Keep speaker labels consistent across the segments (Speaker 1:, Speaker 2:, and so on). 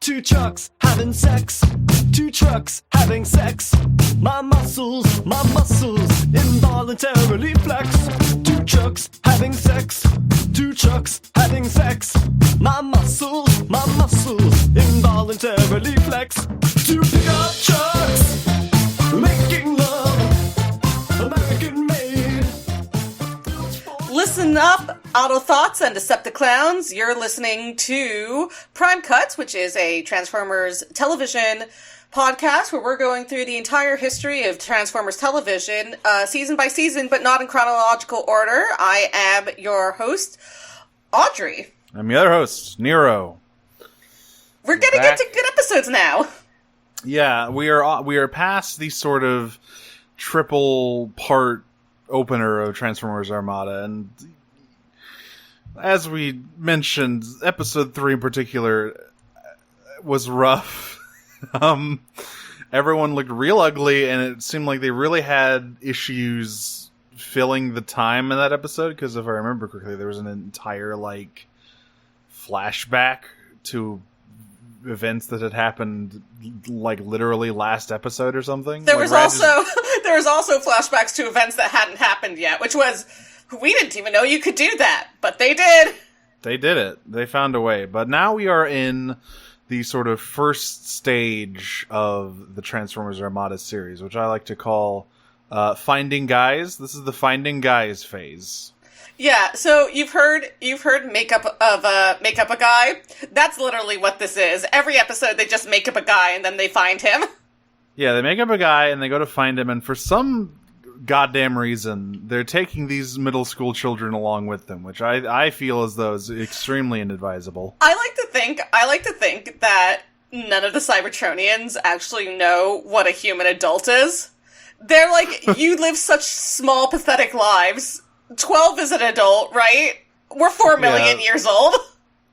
Speaker 1: Two trucks having sex. Two trucks having sex. My muscles involuntarily flex. Two trucks having sex. Two trucks having sex. My muscles involuntarily flex. Two pickup trucks making love, American made.
Speaker 2: Listen up, Autothoughts and Decepticlowns. You're listening to Prime Cuts, which is a Transformers television podcast where we're going through the entire history of Transformers television, season by season, but not in chronological order. I am your host, Audrey.
Speaker 3: I'm the other host, Nero.
Speaker 2: We're getting into good episodes now.
Speaker 3: Yeah, we are past the sort of triple part opener of Transformers Armada, and as we mentioned, episode 3 in particular was rough. Everyone looked real ugly, and it seemed like they really had issues filling the time in that episode, because if I remember correctly, there was an entire, flashback to events that had happened, literally last episode or something.
Speaker 2: There was also flashbacks to events that hadn't happened yet, which was, we didn't even know you could do that, but they did.
Speaker 3: They did it. They found a way. But now we are in the sort of first stage of the Transformers Armada series, which I like to call Finding Guys. This is the Finding Guys phase. Yeah,
Speaker 2: so you've heard makeup a guy. That's literally what this is. Every episode they just make up a guy and then they find him.
Speaker 3: Yeah, they make up a guy and they go to find him, and for some goddamn reason, they're taking these middle school children along with them, which I feel as though is extremely inadvisable.
Speaker 2: I like to think that none of the Cybertronians actually know what a human adult is. They're like, you live such small, pathetic lives. 12 is an adult, right? We're 4 million years old.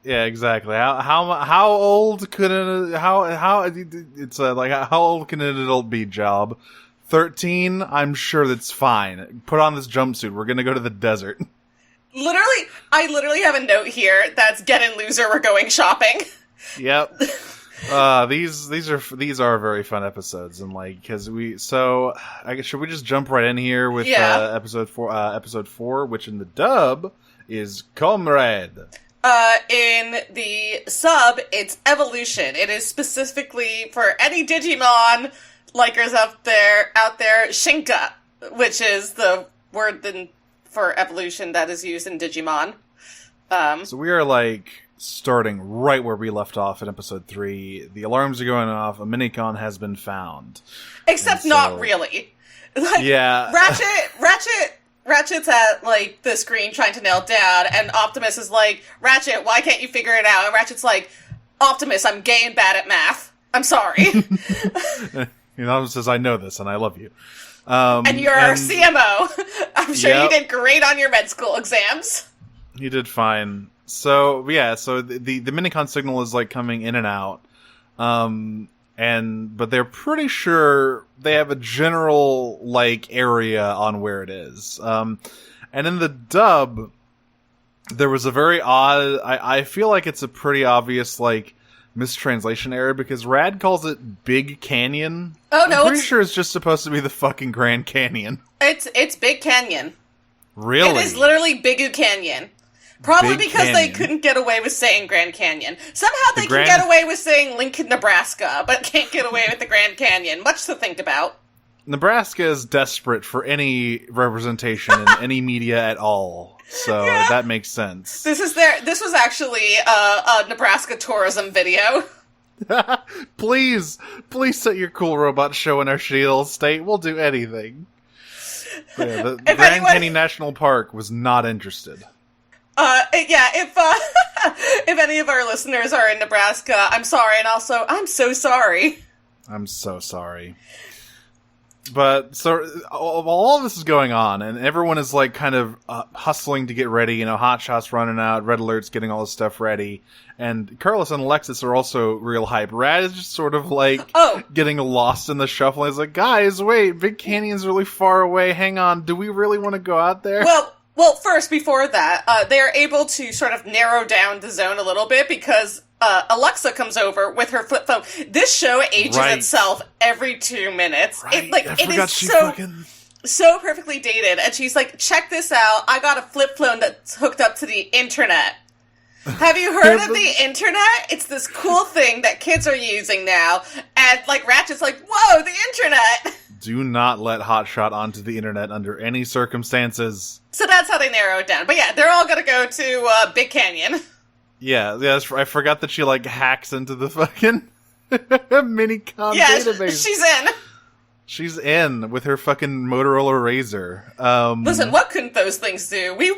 Speaker 3: Yeah, exactly. How old could how old can an adult be, Job? 13? I'm sure that's fine. Put on this jumpsuit. We're gonna go to the desert.
Speaker 2: I literally have a note here that's get in, loser, we're going shopping.
Speaker 3: Yep. These are very fun episodes, and because should we just jump right in here with episode 4, which in the dub is Comrade.
Speaker 2: In the sub, it's Evolution. It is specifically for any Digimon likers out there, Shinka, which is the word for evolution that is used in Digimon.
Speaker 3: So we are starting right where we left off in episode 3. The alarms are going off. A minicon has been found.
Speaker 2: Except not really.
Speaker 3: Yeah.
Speaker 2: Ratchet's at, the screen trying to nail it down, and Optimus is like, Ratchet, why can't you figure it out? And Ratchet's like, Optimus, I'm gay and bad at math. I'm sorry.
Speaker 3: Optimus says, I know this, and I love you.
Speaker 2: And you're our CMO. I'm sure you did great on your med school exams.
Speaker 3: You did fine. So, yeah, the minicon signal is, coming in and out. But they're pretty sure they have a general, area on where it is. And in the dub, there was a very odd, I feel like it's a pretty obvious, mistranslation error, because Rad calls it Big Canyon.
Speaker 2: Oh, no,
Speaker 3: I'm pretty sure it's just supposed to be the fucking Grand Canyon.
Speaker 2: It's Big Canyon.
Speaker 3: Really?
Speaker 2: It is literally Bigu Canyon. Probably
Speaker 3: Big
Speaker 2: because
Speaker 3: Canyon.
Speaker 2: They couldn't get away with saying Grand Canyon. Somehow they can get away with saying Lincoln, Nebraska, but can't get away with the Grand Canyon. Much to think about.
Speaker 3: Nebraska is desperate for any representation in any media at all, so that makes sense.
Speaker 2: This was actually a Nebraska tourism video.
Speaker 3: Please set your cool robot show in our shitty little state. We'll do anything. The Grand Canyon National Park was not interested.
Speaker 2: If any of our listeners are in Nebraska, I'm sorry, and also, I'm so sorry.
Speaker 3: I'm so sorry. But, so, all of this is going on, and everyone is, kind of hustling to get ready, Hotshot's running out, Red Alert's getting all this stuff ready, and Carlos and Alexis are also real hype. Rad is just sort of, getting lost in the shuffle. He's like, guys, wait, Big Canyon's really far away, hang on, do we really want to go out there?
Speaker 2: Well, first, before that, they are able to sort of narrow down the zone a little bit, because Alexa comes over with her flip phone. This show ages itself every 2 minutes.
Speaker 3: Right.
Speaker 2: It is so perfectly dated. And she's like, check this out. I got a flip phone that's hooked up to the internet. Have you heard of the internet? It's this cool thing that kids are using now. And, like, Ratchet's like, whoa, the internet!
Speaker 3: Do not let Hotshot onto the internet under any circumstances.
Speaker 2: So that's how they narrow it down. But yeah, they're all gonna go to Big Canyon.
Speaker 3: Yeah, I forgot that she, like, hacks into the fucking Minicom database.
Speaker 2: She's in.
Speaker 3: She's in with her fucking Motorola Razor.
Speaker 2: Listen, what couldn't those things do? We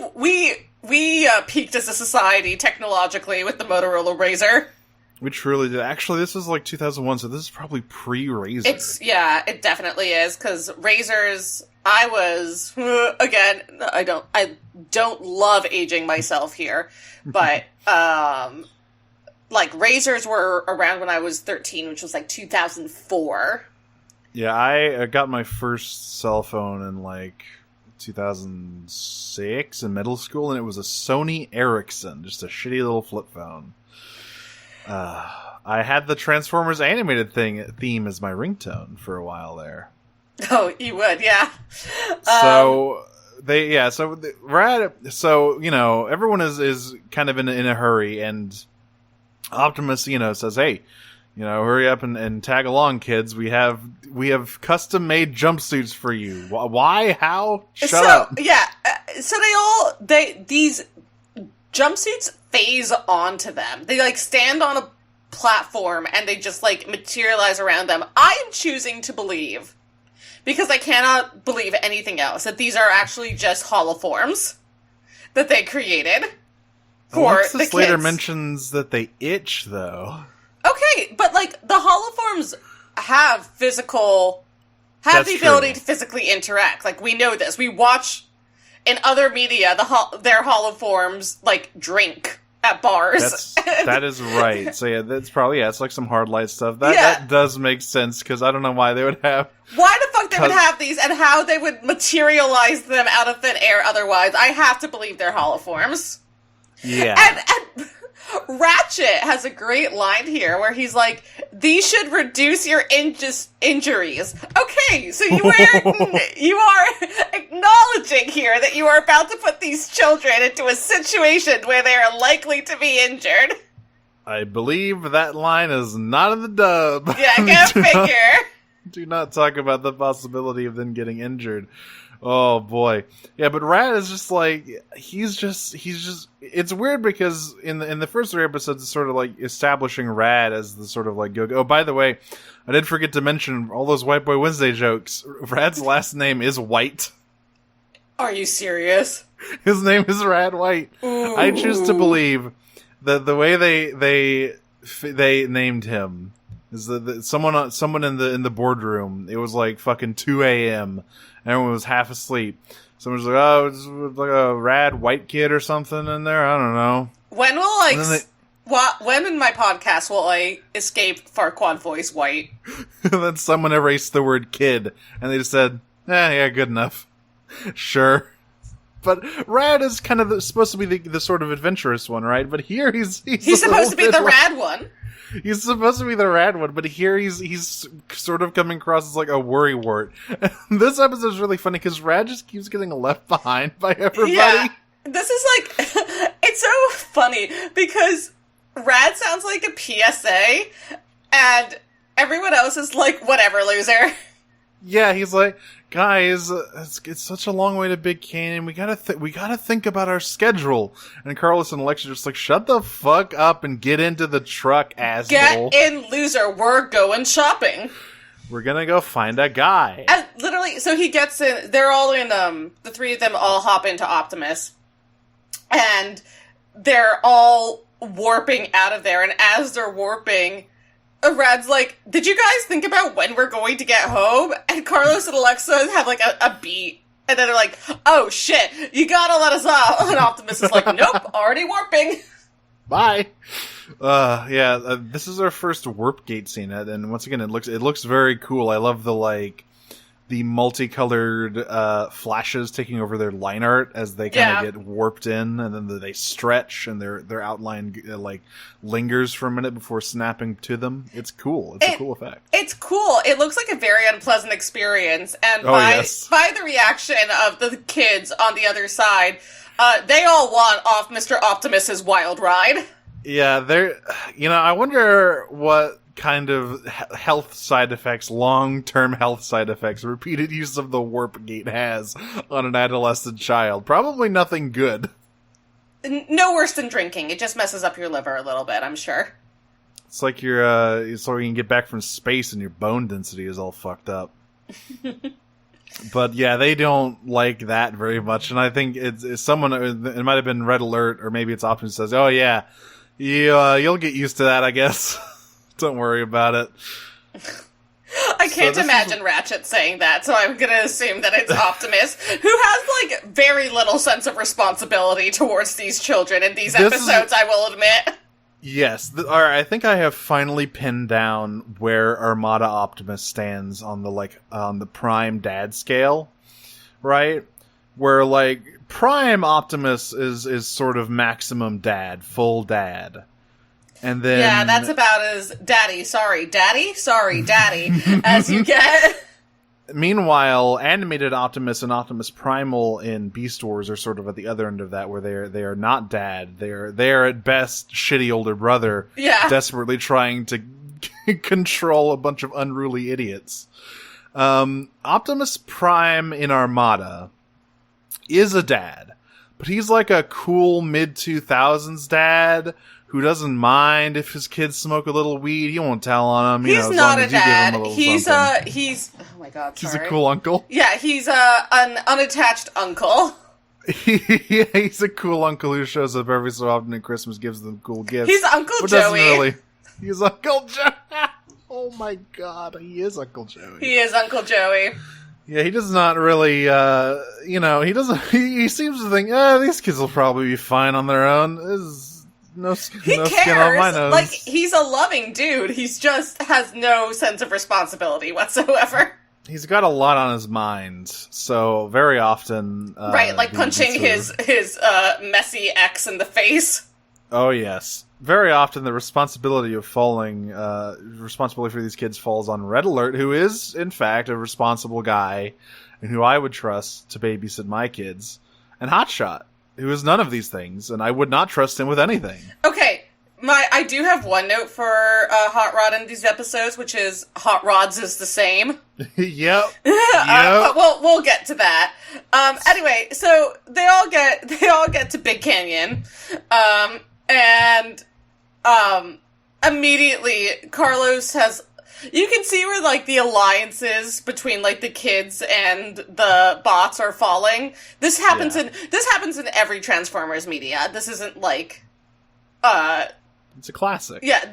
Speaker 2: peaked as a society technologically with the Motorola Razor.
Speaker 3: We truly did. Actually, this is like 2001, so this is probably pre-Razor.
Speaker 2: It definitely is, because Razors, again, I don't love aging myself here, but, like, Razors were around when I was 13, which was like 2004.
Speaker 3: Yeah, I got my first cell phone in, like, 2006 in middle school, and it was a Sony Ericsson, just a shitty little flip phone. I had the Transformers animated theme as my ringtone for a while there.
Speaker 2: Oh, you would, yeah.
Speaker 3: So, you know, everyone is kind of in a hurry, and Optimus, you know, says, hey, you know, hurry up and tag along, kids. We have custom-made jumpsuits for you. Why? How? Shut up.
Speaker 2: Yeah. So these jumpsuits phase onto them. They, like, stand on a platform and they just, like, materialize around them. I am choosing to believe, because I cannot believe anything else, that these are actually just holoforms that they created for
Speaker 3: Alexis
Speaker 2: the kids.
Speaker 3: Later mentions that they itch, though.
Speaker 2: Okay, but, like, the holoforms have the ability to physically interact. Like, we know this. We watch in other media their holoforms, like, drink at bars.
Speaker 3: That is right. So yeah, that's probably, it's like some hard light stuff. That does make sense, because I don't know why they would have...
Speaker 2: Why the fuck they would have these, and how they would materialize them out of thin air otherwise. I have to believe they're holoforms.
Speaker 3: Yeah.
Speaker 2: And Ratchet has a great line here where he's like, these should reduce your injuries. Okay, so you are acknowledging here that you are about to put these children into a situation where they are likely to be injured.
Speaker 3: I believe that line is not in the dub.
Speaker 2: Yeah, go figure.
Speaker 3: Do not talk about the possibility of them getting injured. Oh boy. Yeah, but Rat is just like, he's just, it's weird because in the first 3 episodes it's sort of like establishing Rat as the sort of like oh, by the way, I did forget to mention all those White Boy Wednesday jokes. Rat's last name is White.
Speaker 2: Are you serious?
Speaker 3: His name is Rat White.
Speaker 2: Ooh.
Speaker 3: I choose to believe that the way they named him is that someone in the boardroom, it was like fucking 2 a.m. Everyone was half asleep. Someone was like, oh, it's like a rad white kid or something in there. I don't know.
Speaker 2: When will when in my podcast will I escape Farquaad voice White?
Speaker 3: Then someone erased the word kid, and they just said, yeah, good enough. Sure. But Rad is kind of supposed to be the sort of adventurous one, right? But here he's
Speaker 2: supposed to be the rad one.
Speaker 3: He's supposed to be the rad one, but here he's sort of coming across as like a worrywart. This episode is really funny because Rad just keeps getting left behind by everybody. Yeah,
Speaker 2: this is like, it's so funny because Rad sounds like a PSA and everyone else is like, whatever, loser.
Speaker 3: Yeah, he's like, guys, it's such a long way to Big Canyon. We gotta think about our schedule. And Carlos and Alexa are just like, shut the fuck up and get into the truck, asshole.
Speaker 2: Get in, loser. We're going shopping.
Speaker 3: We're gonna go find a guy.
Speaker 2: And literally, so he gets in. They're all in. The 3 of them all hop into Optimus, and they're all warping out of there. And as they're warping, Rad's like, did you guys think about when we're going to get home? And Carlos and Alexa have like a beat. And then they're like, oh shit, you gotta let us off. And Optimus is like, nope, already warping.
Speaker 3: Bye. This is our first warp gate scene. And once again, it looks very cool. I love the like, the multicolored flashes taking over their line art as they kind of get warped in, and then they stretch, and their outline like lingers for a minute before snapping to them. It's cool. It's a cool effect.
Speaker 2: It's cool. It looks like a very unpleasant experience, and by the reaction of the kids on the other side, they all want off Mr. Optimus's wild ride.
Speaker 3: Yeah, I wonder what kind of health side effects, long-term health side effects, repeated use of the warp gate has on an adolescent child. Probably nothing good.
Speaker 2: No worse than drinking. It just messes up your liver a little bit, I'm sure.
Speaker 3: It's like so you can get back from space and your bone density is all fucked up. But yeah, they don't like that very much, and I think it's someone, it might have been Red Alert, or maybe it's Optimus says, oh yeah, you'll get used to that, I guess. Don't worry about it.
Speaker 2: I can't imagine Ratchet saying that, so I'm gonna assume that it's Optimus, who has, like, very little sense of responsibility towards these children in these episodes, I will admit.
Speaker 3: Yes. Alright, I think I have finally pinned down where Armada Optimus stands on the Prime Dad scale, right? Where, like, Prime Optimus is sort of maximum dad, full dad. And then... Yeah,
Speaker 2: that's about as daddy, as you get.
Speaker 3: Meanwhile, animated Optimus and Optimus Primal in Beast Wars are sort of at the other end of that, where they are not dad. They are at best shitty older brother, desperately trying to control a bunch of unruly idiots. Optimus Prime in Armada is a dad, but he's like a cool mid-2000s dad who doesn't mind if his kids smoke a little weed. He won't tell on them.
Speaker 2: He's not a dad. He's oh my god, sorry.
Speaker 3: He's a cool uncle.
Speaker 2: Yeah, he's an unattached uncle.
Speaker 3: Yeah, he's a cool uncle who shows up every so often at Christmas, gives them cool gifts.
Speaker 2: He's Uncle Joey.
Speaker 3: He's Uncle Joey. Oh my god, he is Uncle Joey.
Speaker 2: He is Uncle Joey.
Speaker 3: Yeah, he does not really, he seems to think, these kids will probably be fine on their own. No skin on my nose.
Speaker 2: Like, he's a loving dude. He's just has no sense of responsibility whatsoever.
Speaker 3: He's got a lot on his mind, so very often...
Speaker 2: right, like punching his messy ex in the face.
Speaker 3: Oh, yes. Very often the responsibility for these kids falls on Red Alert, who is, in fact, a responsible guy, and who I would trust to babysit my kids, and Hotshot, who is none of these things, and I would not trust him with anything.
Speaker 2: Okay, I do have one note for Hot Rod in these episodes, which is Hot Rod's is the same.
Speaker 3: Yep.
Speaker 2: But we'll get to that. Anyway, so they all get to Big Canyon, and immediately Carlos has. You can see where, like, the alliances between, like, the kids and the bots are falling. This happens in every Transformers media. This isn't, like,
Speaker 3: it's a classic.
Speaker 2: Yeah,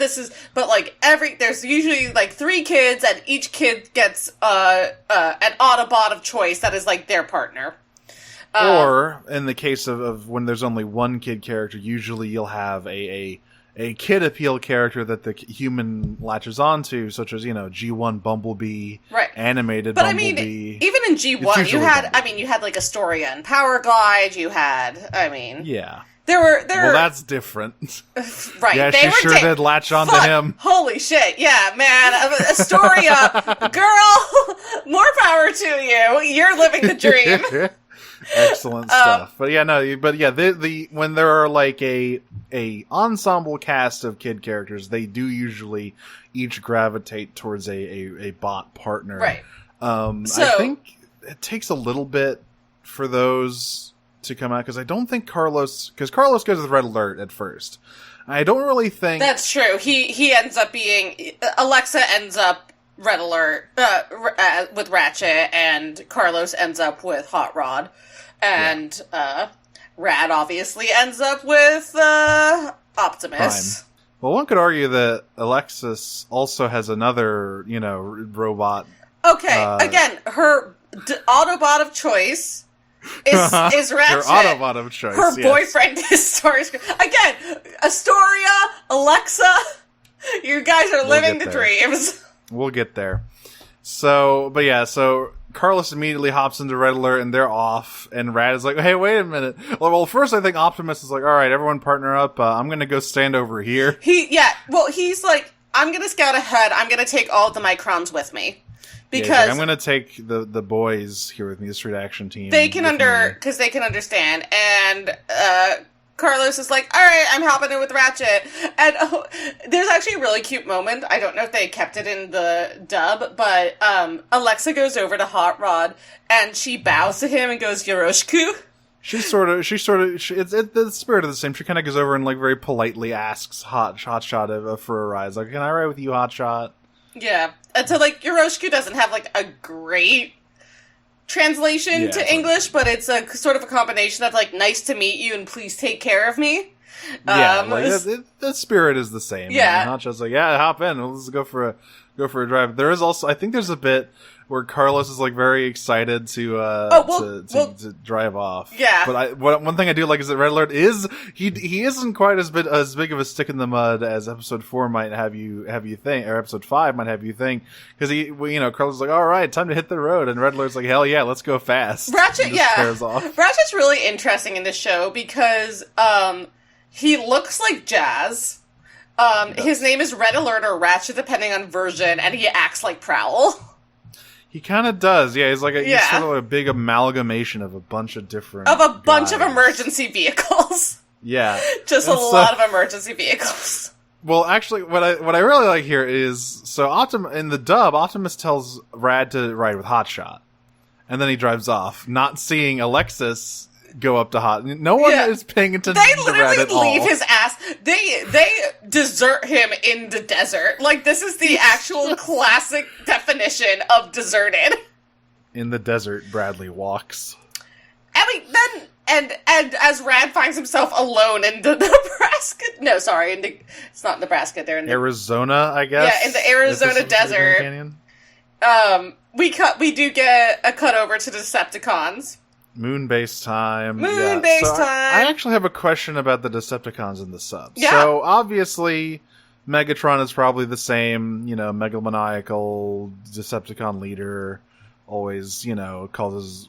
Speaker 2: but, like, there's usually, like, 3 kids, and each kid gets, an Autobot of choice that is, like, their partner.
Speaker 3: Or, in the case of when there's only one kid character, usually you'll have a kid appeal character that the human latches onto, such as, G1 Bumblebee,
Speaker 2: right.
Speaker 3: Animated
Speaker 2: but
Speaker 3: Bumblebee.
Speaker 2: I mean, even in G1, you had like Astoria and Power Glide,
Speaker 3: Yeah.
Speaker 2: There were...
Speaker 3: Well, that's different.
Speaker 2: Right.
Speaker 3: Yeah, she sure did latch onto him.
Speaker 2: Holy shit, yeah, man. Astoria, girl, more power to you. You're living the dream.
Speaker 3: Excellent stuff. But yeah, when there are like a ensemble cast of kid characters, they do usually each gravitate towards a bot partner.
Speaker 2: Right.
Speaker 3: I think it takes a little bit for those to come out, because I don't think Carlos goes with Red Alert at first. I don't really think
Speaker 2: that's true. He ends up being Alexa ends up Red Alert with Ratchet, and Carlos ends up with Hot Rod. And Rad obviously ends up with Optimus.
Speaker 3: Prime. Well, one could argue that Alexis also has another, robot.
Speaker 2: Okay, again, her Autobot of choice is Ratchet.
Speaker 3: Her Autobot of choice.
Speaker 2: Her boyfriend is Starscream. Again, Astoria, Alexa, you guys are living the dreams.
Speaker 3: We'll get there. So Carlos immediately hops into Red Alert, and they're off. And Rad is like, "Hey, wait a minute." Well, first I think Optimus is like, "All right, everyone, partner up. I'm gonna go stand over here."
Speaker 2: He's like, "I'm gonna scout ahead. I'm gonna take all of the Microns with me because
Speaker 3: like, I'm gonna take the boys here with me, the Street Action team.
Speaker 2: They can understand." And Carlos is like, "All right, I'm hopping in with Ratchet." And there's actually a really cute moment. I don't know if they kept it in the dub, but Alexa goes over to Hot Rod and she bows to him and goes, "Yoroshiku." It's
Speaker 3: the spirit of the same. She kind of goes over and like very politely asks Hotshot for a ride. Like, "Can I ride with you, Hotshot?"
Speaker 2: Yeah. And so like Yoroshiku doesn't have like a great translation to English, but it's a sort of a combination of like "nice to meet you" and "please take care of me."
Speaker 3: The spirit is the same.
Speaker 2: Yeah,
Speaker 3: Hotshot's like, "Yeah, hop in. Let's go for a drive." There is also, I think, there's a bit where Carlos is like very excited to drive off.
Speaker 2: Yeah.
Speaker 3: But one thing I do like is that Red Alert he isn't quite as big of a stick in the mud as episode 4 might have you think, or episode 5 might have you think, because Carlos is like, "All right, time to hit the road," and Red Alert's like, "Hell yeah, let's go fast."
Speaker 2: Ratchet's really interesting in this show because he looks like Jazz. His name is Red Alert or Ratchet depending on version, and he acts like Prowl.
Speaker 3: He kind of does, yeah. He's like he's sort of a big amalgamation of a bunch of different
Speaker 2: bunch of emergency vehicles.
Speaker 3: Yeah,
Speaker 2: just a lot of emergency vehicles.
Speaker 3: Well, actually, what I really like here is in the dub, Optimus tells Rad to ride with Hotshot, and then he drives off, not seeing Alexis go up to Hot. No one is paying attention to Rad at all.
Speaker 2: They literally leave his ass. They desert him in the desert. Like, this is the actual classic definition of deserted.
Speaker 3: In the desert, Bradley walks.
Speaker 2: I mean, then, and as Rad finds himself alone in the Nebraska. No, sorry, it's not Nebraska. They're in
Speaker 3: Arizona, I guess.
Speaker 2: Yeah, in the Arizona desert. Canyon. We do get a cut over to the Decepticons.
Speaker 3: Moon-based time.
Speaker 2: Moon-based time.
Speaker 3: I actually have a question about the Decepticons in the subs.
Speaker 2: Yeah.
Speaker 3: So, obviously, Megatron is probably the same, megalomaniacal Decepticon leader. Always, calls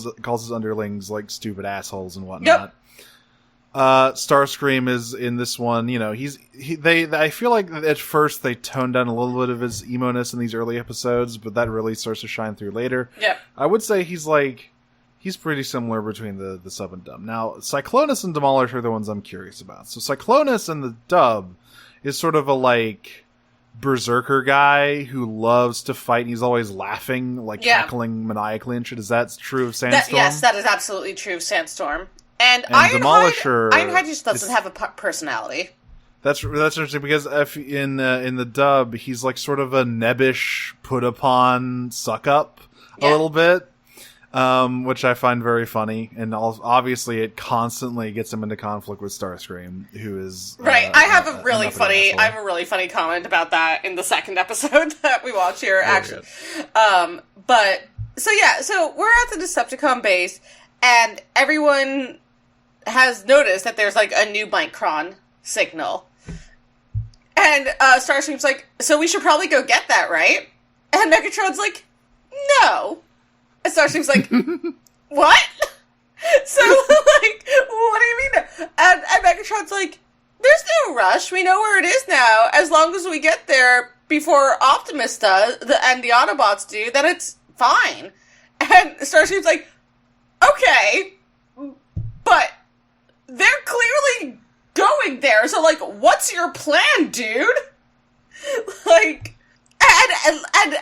Speaker 3: his underlings, like, stupid assholes and whatnot. Yep. Starscream is in this one, I feel like at first they toned down a little bit of his emo-ness in these early episodes, but that really starts to shine through later.
Speaker 2: Yep.
Speaker 3: I would say he's pretty similar between the sub and dub. Now, Cyclonus and Demolish are the ones I'm curious about. So Cyclonus in the dub is sort of a, berserker guy who loves to fight, and he's always laughing, cackling maniacally and shit. Is that true of Sandstorm?
Speaker 2: Yes, that is absolutely true of Sandstorm. And Ironhide just doesn't have a personality.
Speaker 3: That's interesting, because in the dub, he's sort of a nebbish, put-upon suck-up a little bit. Which I find very funny, and obviously it constantly gets him into conflict with Starscream, who is
Speaker 2: right. I have a really funny comment about that in the second episode that we watch here. Actually, so we're at the Decepticon base, and everyone has noticed that there's a new Micron signal, and Starscream's like, "So we should probably go get that, right?" And Megatron's like, "No." And Starscream's like, "What?" So, what do you mean? And Megatron's like, "There's no rush. We know where it is now. As long as we get there before Optimus does, and the Autobots do, then it's fine." And Starscream's like, "Okay, but they're clearly going there, so, what's your plan, dude?" And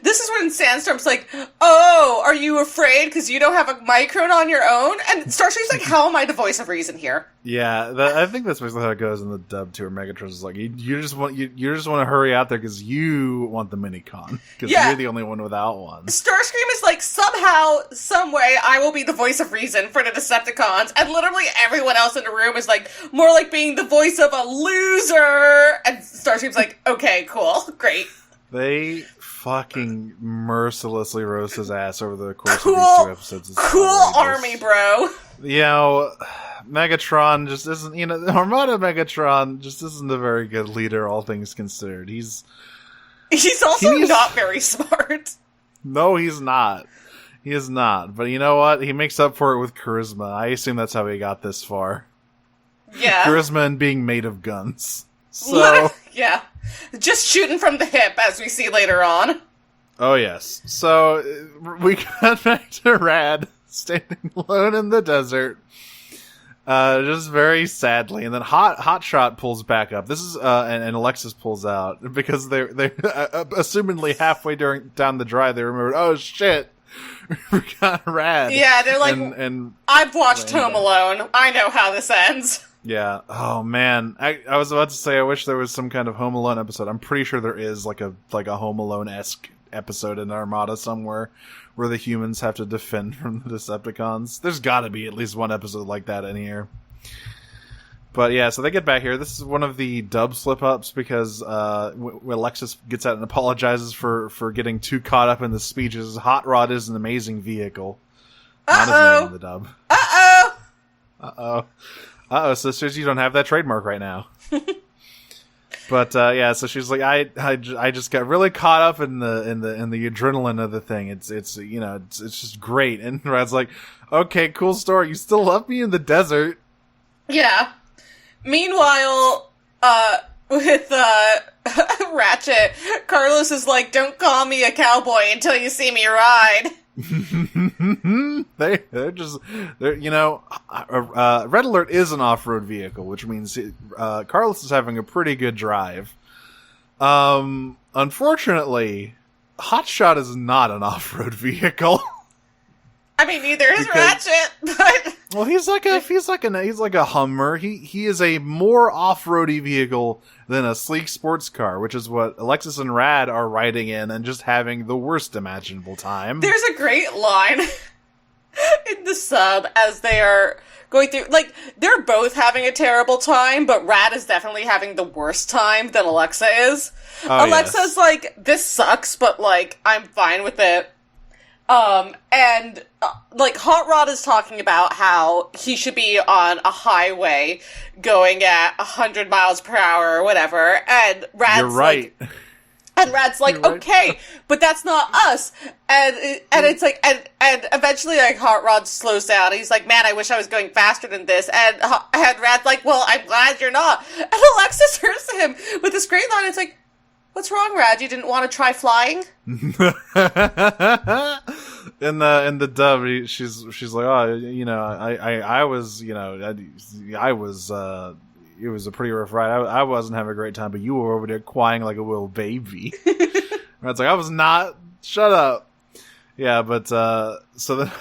Speaker 2: this is when Sandstorm's like, "Oh, are you afraid because you don't have a Micron on your own?" And Starscream's like, "How am I the voice of reason here?"
Speaker 3: Yeah, I think that's basically how it goes in the dub too. Where Megatron's is like, you just want to hurry out there because you want the minicon, because you're the only one without one.
Speaker 2: Starscream is like, somehow, some way, I will be the voice of reason for the Decepticons, and literally everyone else in the room is more like being the voice of a loser. And Starscream's like, "Okay, cool, great."
Speaker 3: They fucking mercilessly roast his ass over the course of these 2 episodes. It's
Speaker 2: cool army, bro.
Speaker 3: Megatron just isn't, Armada Megatron just isn't a very good leader, all things considered. He's
Speaker 2: also not very smart.
Speaker 3: No, he's not. He is not. But you know what? He makes up for it with charisma. I assume that's how he got this far.
Speaker 2: Yeah.
Speaker 3: Charisma and being made of guns. So...
Speaker 2: yeah. Just shooting from the hip, as we see later on.
Speaker 3: Oh, yes. So, we got back to Rad, standing alone in the desert. Just very sadly. And then Hotshot pulls back up. This is, and Alexis pulls out. Because they assumedly halfway down the drive, they remembered, oh, shit. We got Rad.
Speaker 2: Yeah, they're like,
Speaker 3: and
Speaker 2: I've watched Home Alone. I know how this ends.
Speaker 3: Yeah. Oh man. I was about to say I wish there was some kind of Home Alone episode. I'm pretty sure there is like a Home Alone-esque episode in Armada somewhere where the humans have to defend from the Decepticons. There's got to be at least one episode like that in here. But yeah, so they get back here. This is one of the dub slip-ups because when Alexis gets out and apologizes for getting too caught up in the speeches. Hot Rod is an amazing vehicle. Not his name in the dub.
Speaker 2: Uh-oh!
Speaker 3: Uh-oh. Uh-oh, sisters, you don't have that trademark right now. But yeah, so she's like, I just got really caught up in the adrenaline of the thing. It's just great. And Rad's like, okay, cool story. You still love me in the desert.
Speaker 2: Yeah. Meanwhile, with Ratchet, Carlos is like, don't call me a cowboy until you see me ride.
Speaker 3: They're Red Alert is an off-road vehicle, which means Carlos is having a pretty good drive. Unfortunately, Hotshot is not an off-road vehicle.
Speaker 2: I mean, neither is Ratchet, but
Speaker 3: well, he's like a Hummer. He is a more off-roady vehicle than a sleek sports car, which is what Alexis and Rad are riding in and just having the worst imaginable time.
Speaker 2: There's a great line in the sub as they are going through, like, they're both having a terrible time, but Rad is definitely having the worst time than Alexa is.
Speaker 3: Oh,
Speaker 2: Alexa's like, this sucks, but, like, I'm fine with it. Like, Hot Rod is talking about how he should be on a highway going at 100 miles per hour or whatever, and Rad's
Speaker 3: You're right.
Speaker 2: like... And Rad's like, right. Okay, but that's not us. And it's like, and eventually, like, Hot Rod slows down. And he's like, man, I wish I was going faster than this. And Rad's like, well, I'm glad you're not. And Alexis turns to him with this great line. It's like, what's wrong, Rad? You didn't want to try flying?
Speaker 3: In the dub, she's like, oh, I was, I was, it was a pretty rough ride. I wasn't having a great time, but you were over there crying like a little baby. Rad's like, I was not. Shut up. Yeah, but so then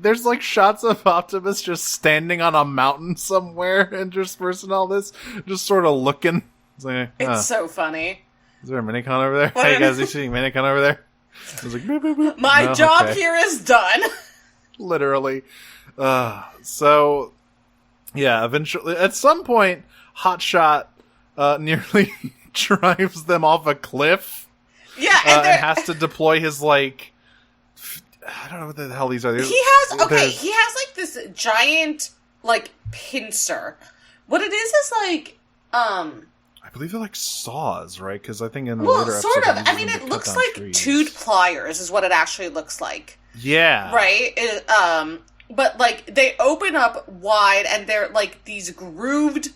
Speaker 3: there's like shots of Optimus just standing on a mountain somewhere interspersing all this, just sort of looking.
Speaker 2: It's so funny.
Speaker 3: Is there a minicon over there? Hey guys, are you seeing minicon over there? I was like, boop, boop, boop.
Speaker 2: My job here is done.
Speaker 3: Literally. So, yeah, eventually, at some point, Hotshot nearly drives them off a cliff.
Speaker 2: Yeah,
Speaker 3: and has to deploy his, like, I don't know what the hell these are.
Speaker 2: He has, like, this giant, like, pincer. What it is, like,
Speaker 3: I believe they're like saws, right? Because I think in the
Speaker 2: later
Speaker 3: episode,
Speaker 2: sort of. I mean, it looks like trees. Toothed pliers is what it actually looks like.
Speaker 3: Yeah.
Speaker 2: Right? But, like, they open up wide, and they're, like, these grooved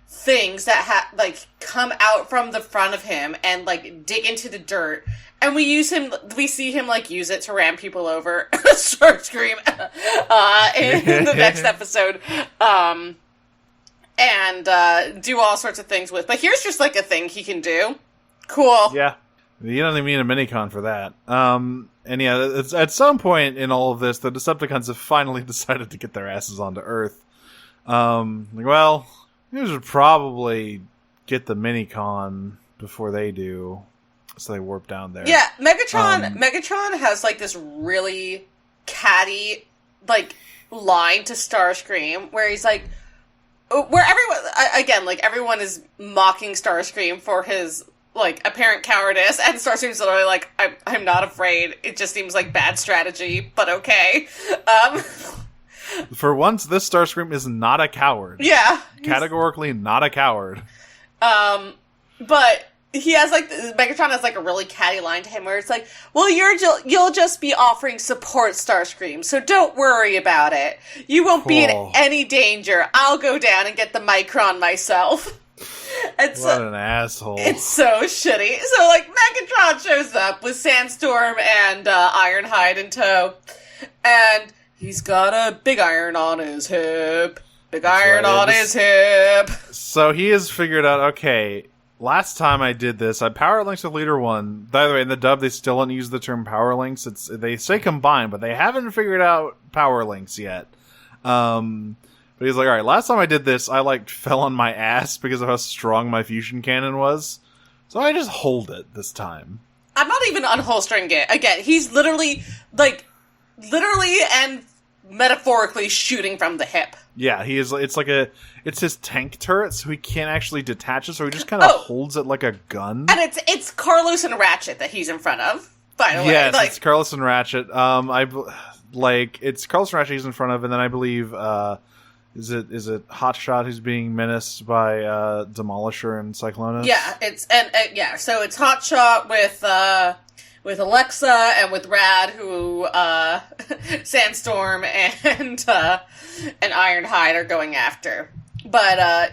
Speaker 2: things that, come out from the front of him and, like, dig into the dirt. And we see him, like, use it to ram people over. Starscream in the next episode. And do all sorts of things with. But here's just, like, a thing he can do. Cool.
Speaker 3: Yeah. You don't even need a minicon for that. And yeah, it's, at some point in all of this, the Decepticons have finally decided to get their asses onto Earth. Well, we should probably get the minicon before they do. So they warp down there.
Speaker 2: Yeah, Megatron has, like, this really catty, like, line to Starscream where he's like, where everyone is mocking Starscream for his, like, apparent cowardice, and Starscream's literally like, I'm not afraid. It just seems like bad strategy, but okay.
Speaker 3: For once, this Starscream is not a coward.
Speaker 2: Yeah.
Speaker 3: Categorically not a coward.
Speaker 2: But he has, like, Megatron has, like, a really catty line to him where it's like, well, you'll just be offering support, Starscream, so don't worry about it. You won't be in any danger. I'll go down and get the Micron myself.
Speaker 3: What an asshole.
Speaker 2: It's so shitty. So, like, Megatron shows up with Sandstorm and Ironhide in tow, and he's got a big iron on his hip. Big iron on his hip.
Speaker 3: So he has figured out, okay, last time I did this, I power links with Leader 1. By the way, in the dub, they still don't use the term power links. They say combine, but they haven't figured out power links yet. But he's like, alright, last time I did this, I, like, fell on my ass because of how strong my fusion cannon was. So I just hold it this time.
Speaker 2: I'm not even unholstering it. Again, he's literally and metaphorically shooting from the hip.
Speaker 3: Yeah, he is. It's his tank turret, so he can't actually detach it. So he just kind of holds it like a gun.
Speaker 2: And it's Carlos and Ratchet that he's in front of. By the way,
Speaker 3: yes, it's Carlos and Ratchet. It's Carlos and Ratchet he's in front of, and then I believe is it Hotshot who's being menaced by Demolisher and Cyclonus?
Speaker 2: Yeah, so it's Hotshot with Alexa and with Rad, who Sandstorm and Ironhide are going after. But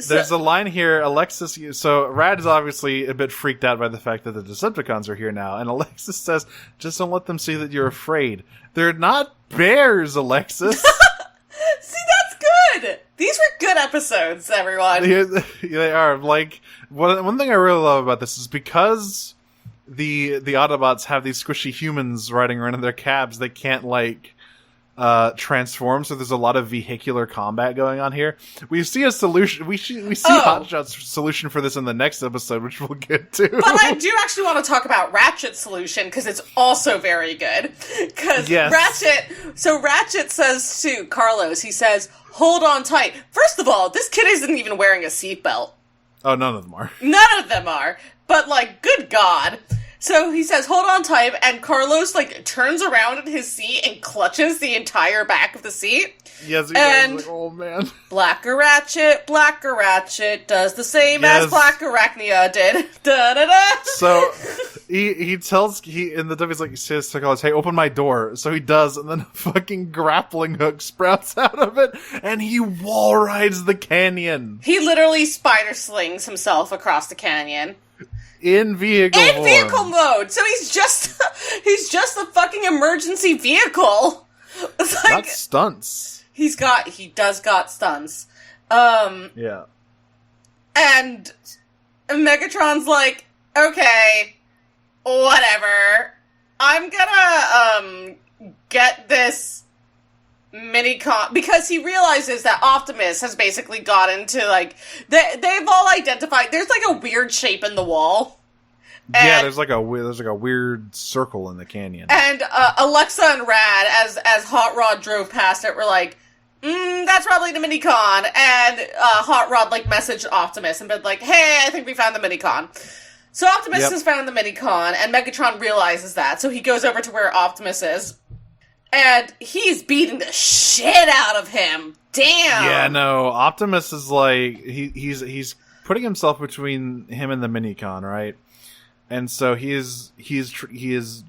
Speaker 3: there's a line here. Alexis, so Rad is obviously a bit freaked out by the fact that the Decepticons are here now, and Alexis says, "Just don't let them see that you're afraid. They're not bears, Alexis."
Speaker 2: See, that's good. These were good episodes, everyone.
Speaker 3: They are. Like, one thing I really love about this is because the Autobots have these squishy humans riding around in their cabs, they can't, like, transform, so there's a lot of vehicular combat going on here. We see a solution. We see Hotshot's solution for this in the next episode, which we'll get to.
Speaker 2: But I do actually want to talk about Ratchet's solution, because it's also very good. Because Ratchet says to Carlos, he says, hold on tight. First of all, this kid isn't even wearing a seatbelt.
Speaker 3: Oh, none of them are.
Speaker 2: None of them are. But, like, good God. So he says, hold on tight, and Carlos, like, turns around in his seat and clutches the entire back of the seat.
Speaker 3: Yes, he does. Like, oh, man.
Speaker 2: Blacker Ratchet does the same as Black Arachnia did. Da-da-da!
Speaker 3: So, he tells, in the dub, he says to Carlos, hey, open my door. So he does, and then a fucking grappling hook sprouts out of it, and he wall rides the canyon.
Speaker 2: He literally spider slings himself across the canyon.
Speaker 3: In vehicle
Speaker 2: mode. So he's just a fucking emergency vehicle. It's like,
Speaker 3: got stunts.
Speaker 2: He does got stunts.
Speaker 3: Yeah.
Speaker 2: And Megatron's like, okay, whatever. I'm gonna get this mini-con, because he realizes that Optimus has basically got into, like, they've all identified, there's, like, a weird shape in the wall.
Speaker 3: Yeah, there's like a weird circle in the canyon.
Speaker 2: And Alexa and Rad, as Hot Rod drove past it, were like, that's probably the mini-con. And Hot Rod, like, messaged Optimus and been like, hey, I think we found the mini-con. So Optimus has found the mini-con, and Megatron realizes that, so he goes over to where Optimus is. And he's beating the shit out of him. Damn.
Speaker 3: Yeah, no. Optimus is like he's putting himself between him and the minicon, right? And so he is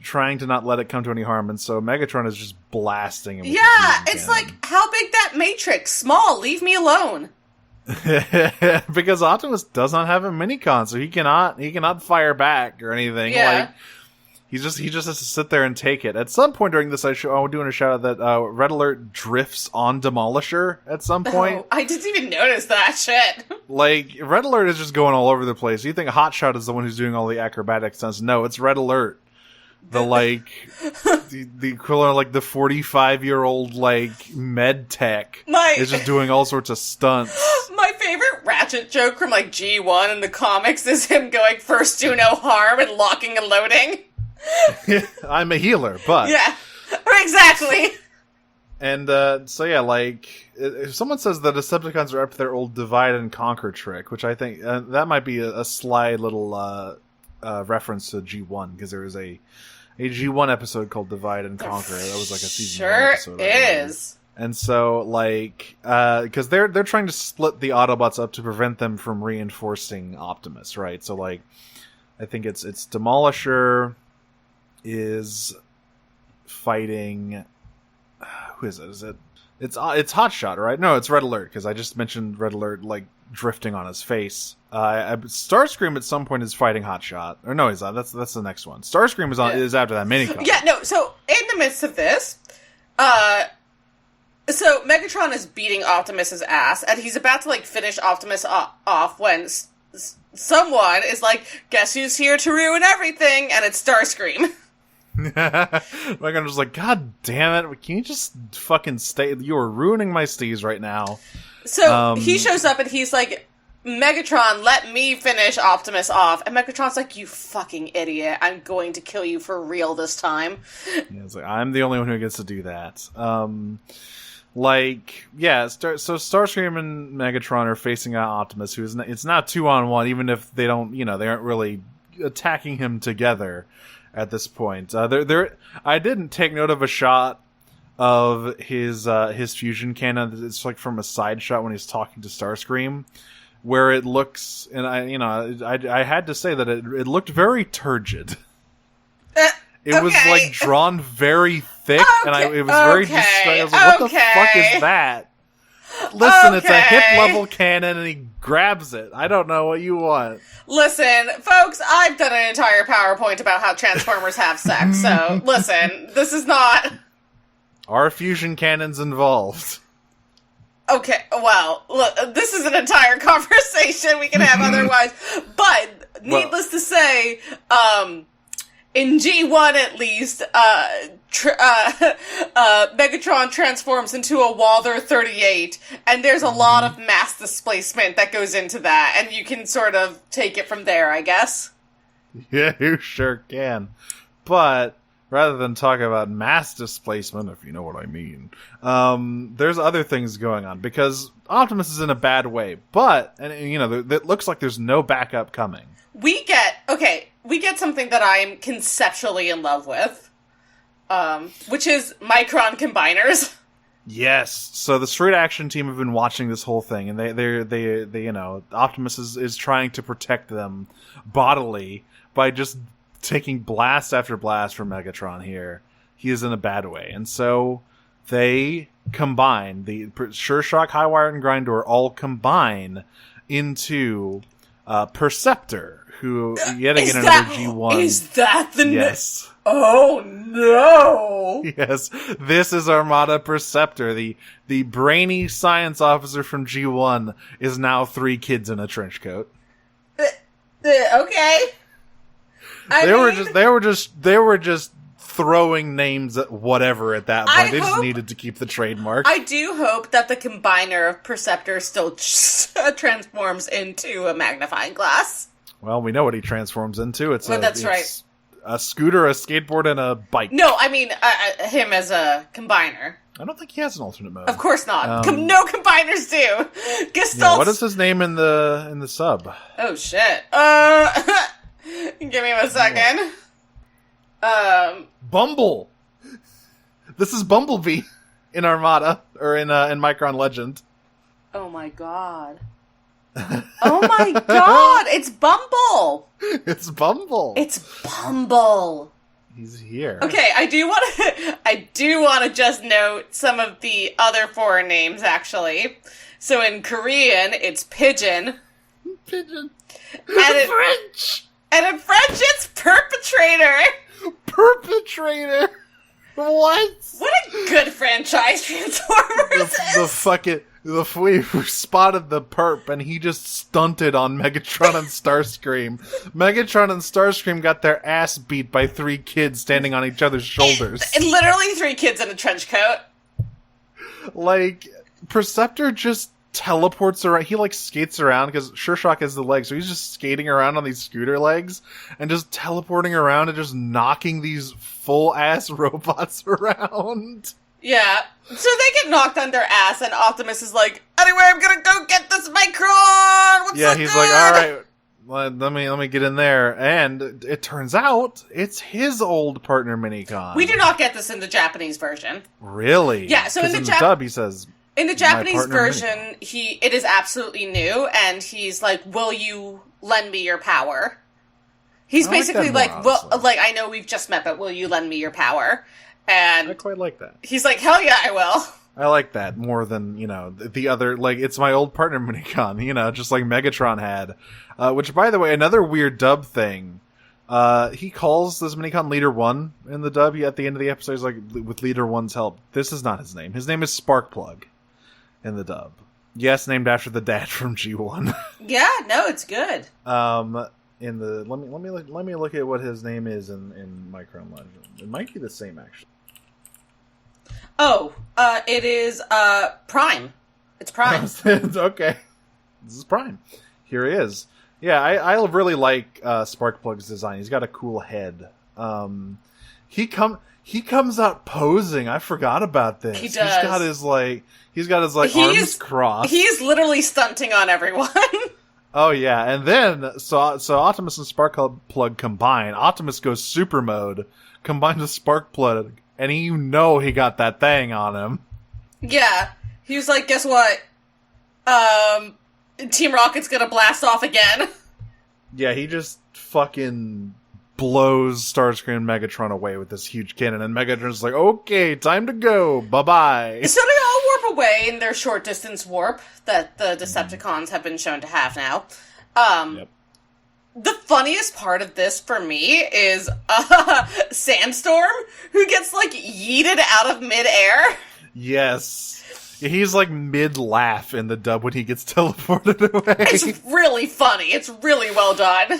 Speaker 3: trying to not let it come to any harm. And so Megatron is just blasting him.
Speaker 2: Yeah, it's like, how big that Matrix? Small. Leave me alone.
Speaker 3: Because Optimus does not have a minicon, so he cannot fire back or anything.
Speaker 2: Yeah.
Speaker 3: Like, he just has to sit there and take it. At some point during this, I'm doing a shout out that Red Alert drifts on Demolisher at some point.
Speaker 2: Oh, I didn't even notice that shit.
Speaker 3: Like, Red Alert is just going all over the place. You think Hotshot is the one who's doing all the acrobatic stunts. No, it's Red Alert. The, like, the equivalent of, like, the 45-year-old, like, med tech is just doing all sorts of stunts.
Speaker 2: My favorite Ratchet joke from, like, G1 in the comics is him going first do no harm and locking and loading.
Speaker 3: I'm a healer, but...
Speaker 2: Yeah, exactly.
Speaker 3: And, so yeah, like, if someone says the Decepticons are up to their old divide and conquer trick, which I think, that might be a sly little, reference to G1, because there was a G1 episode called Divide and Conquer. That was like a season 1 episode.
Speaker 2: Sure is.
Speaker 3: And so, like, because they're trying to split the Autobots up to prevent them from reinforcing Optimus, right? So, like, I think it's Demolisher is fighting. Who is it? Is it? It's Hotshot, right? No, it's Red Alert, because I just mentioned Red Alert, like, drifting on his face. Starscream at some point is fighting Hotshot. Or no, he's not. That's the next one. Starscream is after that minicon.
Speaker 2: Yeah, no, so in the midst of this, so Megatron is beating Optimus's ass, and he's about to, like, finish Optimus off when someone is like, guess who's here to ruin everything? And it's Starscream.
Speaker 3: Megatron's just like, God damn it, can you just fucking stay? You are ruining my steez right now.
Speaker 2: So he shows up and he's like, Megatron, let me finish Optimus off. And Megatron's like, you fucking idiot, I'm going to kill you for real this time.
Speaker 3: Yeah, it's like, I'm the only one who gets to do that. So Starscream and Megatron are facing out Optimus, it's not 2-on-1, even if they don't, they aren't really attacking him together at this point. I didn't take note of a shot of his fusion cannon. It's like from a side shot when he's talking to Starscream, where it looks, and I had to say that it looked very turgid. It was like drawn very thick, and it was very distracting. I was like, what the fuck is that? Listen, it's a hip level cannon, and he grabs it. I don't know what you want.
Speaker 2: Listen, folks, I've done an entire PowerPoint about how Transformers have sex, so listen, this is not...
Speaker 3: Are fusion cannons involved?
Speaker 2: Okay, well, look, this is an entire conversation we can have otherwise, but needless to say, in G1 at least, Megatron transforms into a Walther 38, and there's a lot of mass displacement that goes into that, and you can sort of take it from there, I guess.
Speaker 3: Yeah, you sure can. But rather than talk about mass displacement, if you know what I mean, there's other things going on, because Optimus is in a bad way, but, it looks like there's no backup coming.
Speaker 2: We get something that I'm conceptually in love with, which is Micron combiners.
Speaker 3: Yes. So the Straight Action team have been watching this whole thing, and they Optimus is trying to protect them bodily by just taking blast after blast from Megatron here. He is in a bad way. And so they combine, the Sure Shock, Highwire, and Grindor all combine into Perceptor, who yet again another G1.
Speaker 2: Is that the...
Speaker 3: Yes.
Speaker 2: Oh, no!
Speaker 3: Yes, this is Armada Perceptor. The brainy science officer from G1 is now 3 kids in a trench coat.
Speaker 2: Okay.
Speaker 3: They were just throwing names at whatever at that point. They just needed to keep the trademark.
Speaker 2: I do hope that the combiner of Perceptor still transforms into a magnifying glass.
Speaker 3: Well, we know what he transforms into.
Speaker 2: That's right.
Speaker 3: A scooter, a skateboard, and a bike.
Speaker 2: No, I mean him as a combiner.
Speaker 3: I don't think he has an alternate mode.
Speaker 2: Of course not. No combiners do.
Speaker 3: Yeah, what is his name in the sub?
Speaker 2: Oh shit. Give me a second.
Speaker 3: Bumble. This is Bumblebee in Armada, or in Micron Legend.
Speaker 2: Oh my god. Oh my god! It's Bumble!
Speaker 3: It's Bumble!
Speaker 2: It's Bumble!
Speaker 3: He's here.
Speaker 2: Okay, I do want to just note some of the other foreign names, actually. So in Korean, it's Pigeon.
Speaker 3: Pigeon.
Speaker 2: And
Speaker 3: French!
Speaker 2: And in French, it's Perpetrator!
Speaker 3: Perpetrator! What?
Speaker 2: What a good franchise Transformers is!
Speaker 3: The fool who spotted the perp, and he just stunted on Megatron and Starscream. Megatron and Starscream got their ass beat by 3 kids standing on each other's shoulders.
Speaker 2: And literally 3 kids in a trench coat.
Speaker 3: Like, Perceptor just teleports around. He, skates around, because Sure Shock has the legs, so he's just skating around on these scooter legs, and just teleporting around and just knocking these full-ass robots around.
Speaker 2: Yeah. So they get knocked on their ass, and Optimus is like, anyway, I'm gonna go get this Micron! What's
Speaker 3: yeah,
Speaker 2: so
Speaker 3: he's
Speaker 2: good?
Speaker 3: like, alright, let me get in there. And it turns out it's his old partner Minicon.
Speaker 2: We do not get this in the Japanese version.
Speaker 3: Really?
Speaker 2: Yeah, so in the
Speaker 3: dub he says...
Speaker 2: In the Japanese
Speaker 3: partner
Speaker 2: version, it is absolutely new, and he's like, will you lend me your power? He's basically like, I know we've just met, but will you lend me your power? And
Speaker 3: I quite like that.
Speaker 2: He's like, hell yeah, I will.
Speaker 3: I like that more than, the other, it's my old partner Minicon, just like Megatron had. Which, by the way, another weird dub thing. He calls this Minicon Leader 1 in the dub. At the end of the episode, he's like, with Leader 1's help. This is not his name. His name is Sparkplug in the dub. Yes, named after the dad from G1.
Speaker 2: Yeah, no, it's good.
Speaker 3: In the let me look at what his name is in Micron Legend. It might be the same actually.
Speaker 2: Oh, it is Prime. It's Prime.
Speaker 3: Okay, this is Prime. Here he is. Yeah, I really like Sparkplug's design. He's got a cool head. He comes out posing. I forgot about this.
Speaker 2: He does.
Speaker 3: He's got his arms crossed.
Speaker 2: He's literally stunting on everyone.
Speaker 3: Oh yeah, and then so Optimus and Sparkplug combine. Optimus goes super mode, combines with Sparkplug, and he got that thing on him. Yeah,
Speaker 2: he was like, "Guess what? Team Rocket's gonna blast off again."
Speaker 3: Yeah, he just fucking blows Starscream and Megatron away with this huge cannon, and Megatron's like, "Okay, time to go. Bye bye."
Speaker 2: So they all warp away in their short distance warp that the Decepticons have been shown to have now.
Speaker 3: Yep.
Speaker 2: The funniest part of this for me is Sandstorm, who gets like yeeted out of midair.
Speaker 3: Yes. He's like mid-laugh in the dub when he gets teleported away.
Speaker 2: It's really funny. It's really well done.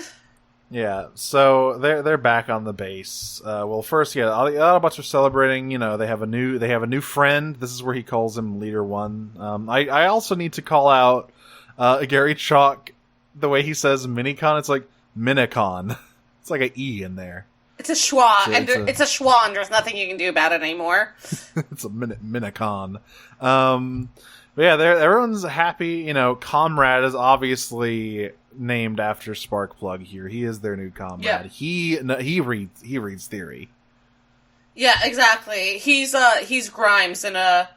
Speaker 3: Yeah, so they're back on the base. Well, first, the Autobots are celebrating. They have a new friend. This is where he calls him Leader 1. I also need to call out Gary Chalk. The way he says Minicon, it's like Minicon. It's like an E in there.
Speaker 2: It's a schwa, it's a schwa, and there's nothing you can do about it anymore.
Speaker 3: It's a Minicon. But yeah, everyone's happy. Comrade is obviously named after Sparkplug here. He is their new comrade. Yeah. He reads theory.
Speaker 2: Yeah, exactly. He's Grimes in a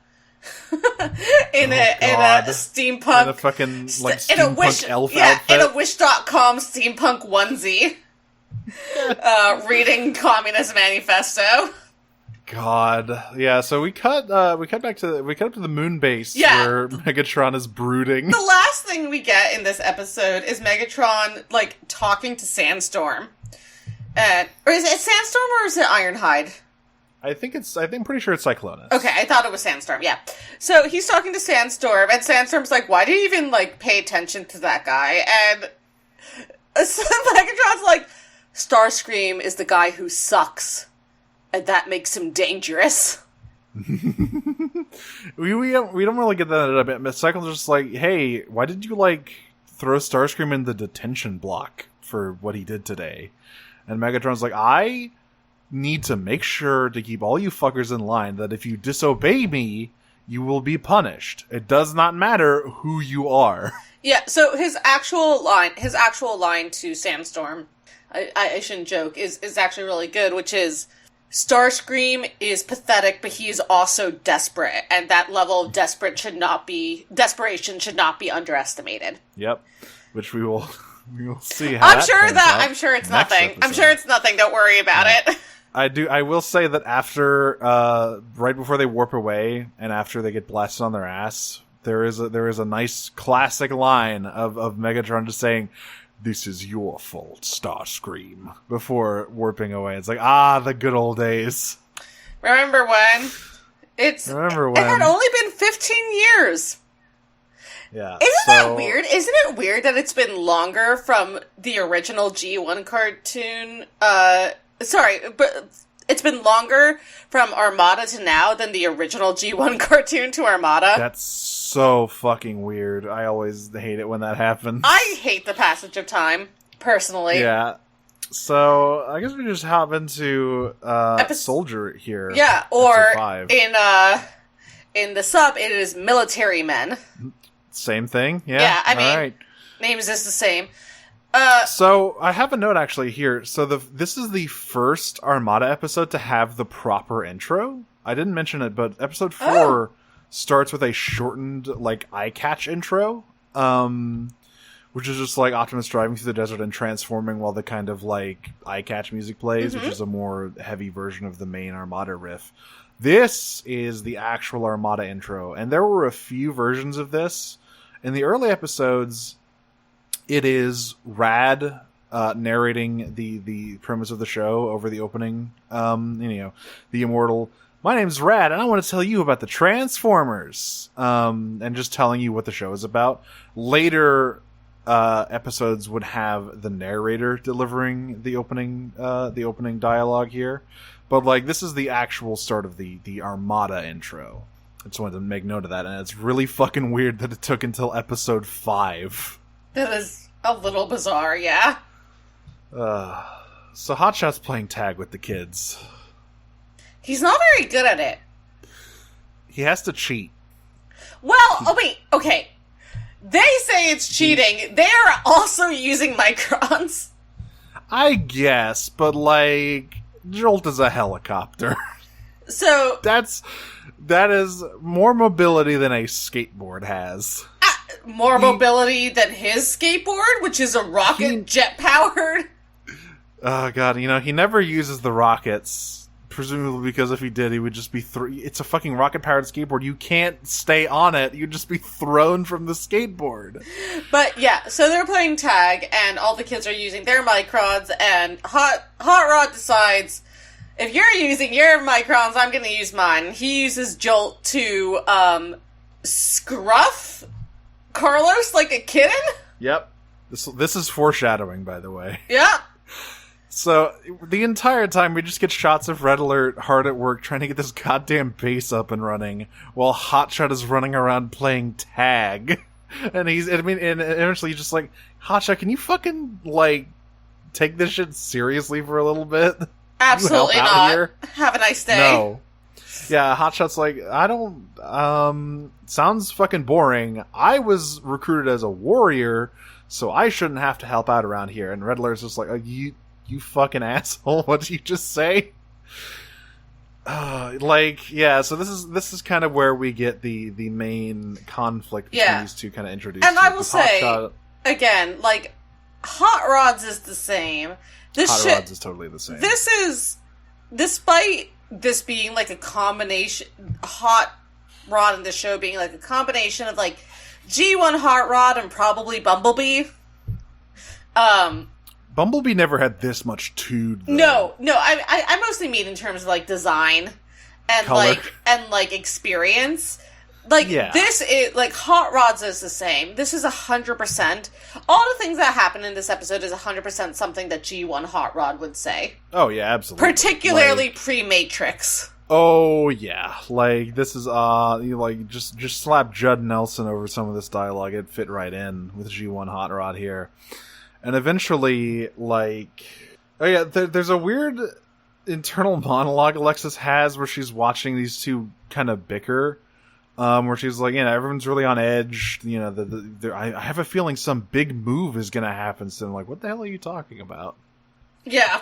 Speaker 2: in a steampunk
Speaker 3: in a fucking steampunk elf outfit.
Speaker 2: In a Wish.com steampunk onesie. Reading Communist Manifesto.
Speaker 3: God, yeah. So we cut up to the moon base where Megatron is brooding.
Speaker 2: The last thing we get in this episode is Megatron talking to Sandstorm, or is it Sandstorm or is it Ironhide?
Speaker 3: I'm pretty sure it's Cyclonus.
Speaker 2: Okay, I thought it was Sandstorm. Yeah. So he's talking to Sandstorm, and Sandstorm's like, "Why do you even pay attention to that guy?" And so Megatron's like, "Starscream is the guy who sucks. And that makes him dangerous."
Speaker 3: we don't really get that a bit. But Cyclone's just like, "Hey, why did you throw Starscream in the detention block for what he did today?" And Megatron's like, "I need to make sure to keep all you fuckers in line that if you disobey me, you will be punished. It does not matter who you are."
Speaker 2: Yeah. So his actual line to Sandstorm, I shouldn't joke, is actually really good, which is, Starscream is pathetic, but he is also desperate, and that level of desperation should not be underestimated.
Speaker 3: Yep, which we will see how I'm
Speaker 2: sure it's nothing. Episode. I'm sure it's nothing. Don't worry about it.
Speaker 3: I will say that after, right before they warp away, and after they get blasted on their ass, there is a nice classic line of Megatron just saying, "This is your fault, Starscream," before warping away. It's like, the good old days.
Speaker 2: Remember when? It had only been 15 years.
Speaker 3: Yeah.
Speaker 2: Isn't that weird? Isn't it weird that it's been longer from the original G1 cartoon? But it's been longer from Armada to now than the original G1 cartoon to Armada.
Speaker 3: That's so fucking weird. I always hate it when that happens.
Speaker 2: I hate the passage of time, personally.
Speaker 3: Yeah. So, I guess we just hop into Soldier here.
Speaker 2: Yeah, or in the sub, it is Military Men.
Speaker 3: Same thing? Yeah?
Speaker 2: Yeah, I mean,
Speaker 3: right.
Speaker 2: names is the same.
Speaker 3: So I have a note actually here. So this is the first Armada episode to have the proper intro. I didn't mention it, but episode 4 starts with a shortened, like, eye catch intro, which is just like Optimus driving through the desert and transforming while the kind of like eye catch music plays, which is a more heavy version of the main Armada riff. This is the actual Armada intro, and there were a few versions of this. In the early episodes, it is Rad narrating the premise of the show over the opening, the immortal, "My name's Rad, and I want to tell you about the Transformers," and just telling you what the show is about. Later episodes would have the narrator delivering the opening dialogue here. But, like, this is the actual start of the Armada intro. I just wanted to make note of that, and it's really fucking weird that it took until episode 5.
Speaker 2: That is a little bizarre, yeah.
Speaker 3: So Hotshot's playing tag with the kids.
Speaker 2: He's not very good at it.
Speaker 3: He has to cheat.
Speaker 2: Well, okay. They say it's cheating. They're also using microns.
Speaker 3: I guess, but, like, Jolt is a helicopter.
Speaker 2: So
Speaker 3: that is more mobility than a skateboard has.
Speaker 2: More mobility than his skateboard, which is a rocket jet powered.
Speaker 3: Oh god, he never uses the rockets. Presumably because if he did, he would just be it's a fucking rocket-powered skateboard. You can't stay on it. You'd just be thrown from the skateboard.
Speaker 2: But yeah, so they're playing tag, and all the kids are using their microns, and Hot Rod decides, if you're using your microns, I'm gonna use mine. He uses Jolt to, scruff Carlos like a kitten?
Speaker 3: Yep. This is foreshadowing, by the way.
Speaker 2: Yeah.
Speaker 3: So, the entire time we just get shots of Red Alert hard at work trying to get this goddamn base up and running, while Hotshot is running around playing tag. And eventually he's just like, Hotshot, can you fucking, like, take this shit seriously for a little bit?
Speaker 2: Absolutely not. Here? Have a nice day.
Speaker 3: No. Yeah, Hotshot's like, I don't, sounds fucking boring. I was recruited as a warrior, so I shouldn't have to help out around here. And Red Alert's just like, you fucking asshole, what did you just say? So this is kind of where we get the main conflict between these two kind of introduced.
Speaker 2: And I will say, again, like, Hot Rods is the same.
Speaker 3: Rods is totally the same.
Speaker 2: This is, despite this being like a combination, Hot Rod in the show being like a combination of like G1 Hot Rod and probably Bumblebee.
Speaker 3: Bumblebee never had this much to.
Speaker 2: No, I mostly mean in terms of like design and
Speaker 3: color.
Speaker 2: like experience. Like this is like Hot Rods is the same. This is 100%. All the things that happen in this episode is 100% something that G1 Hot Rod would say.
Speaker 3: Oh yeah, absolutely.
Speaker 2: Particularly pre-Matrix.
Speaker 3: Oh yeah, like this is you like just slap Judd Nelson over some of this dialogue. It fit right in with G1 Hot Rod here. And eventually, like... Oh yeah, there's a weird internal monologue Alexis has where she's watching these two kind of bicker. Where she's like, everyone's really on edge. I have a feeling some big move is going to happen soon. I'm like, what the hell are you talking about?
Speaker 2: Yeah.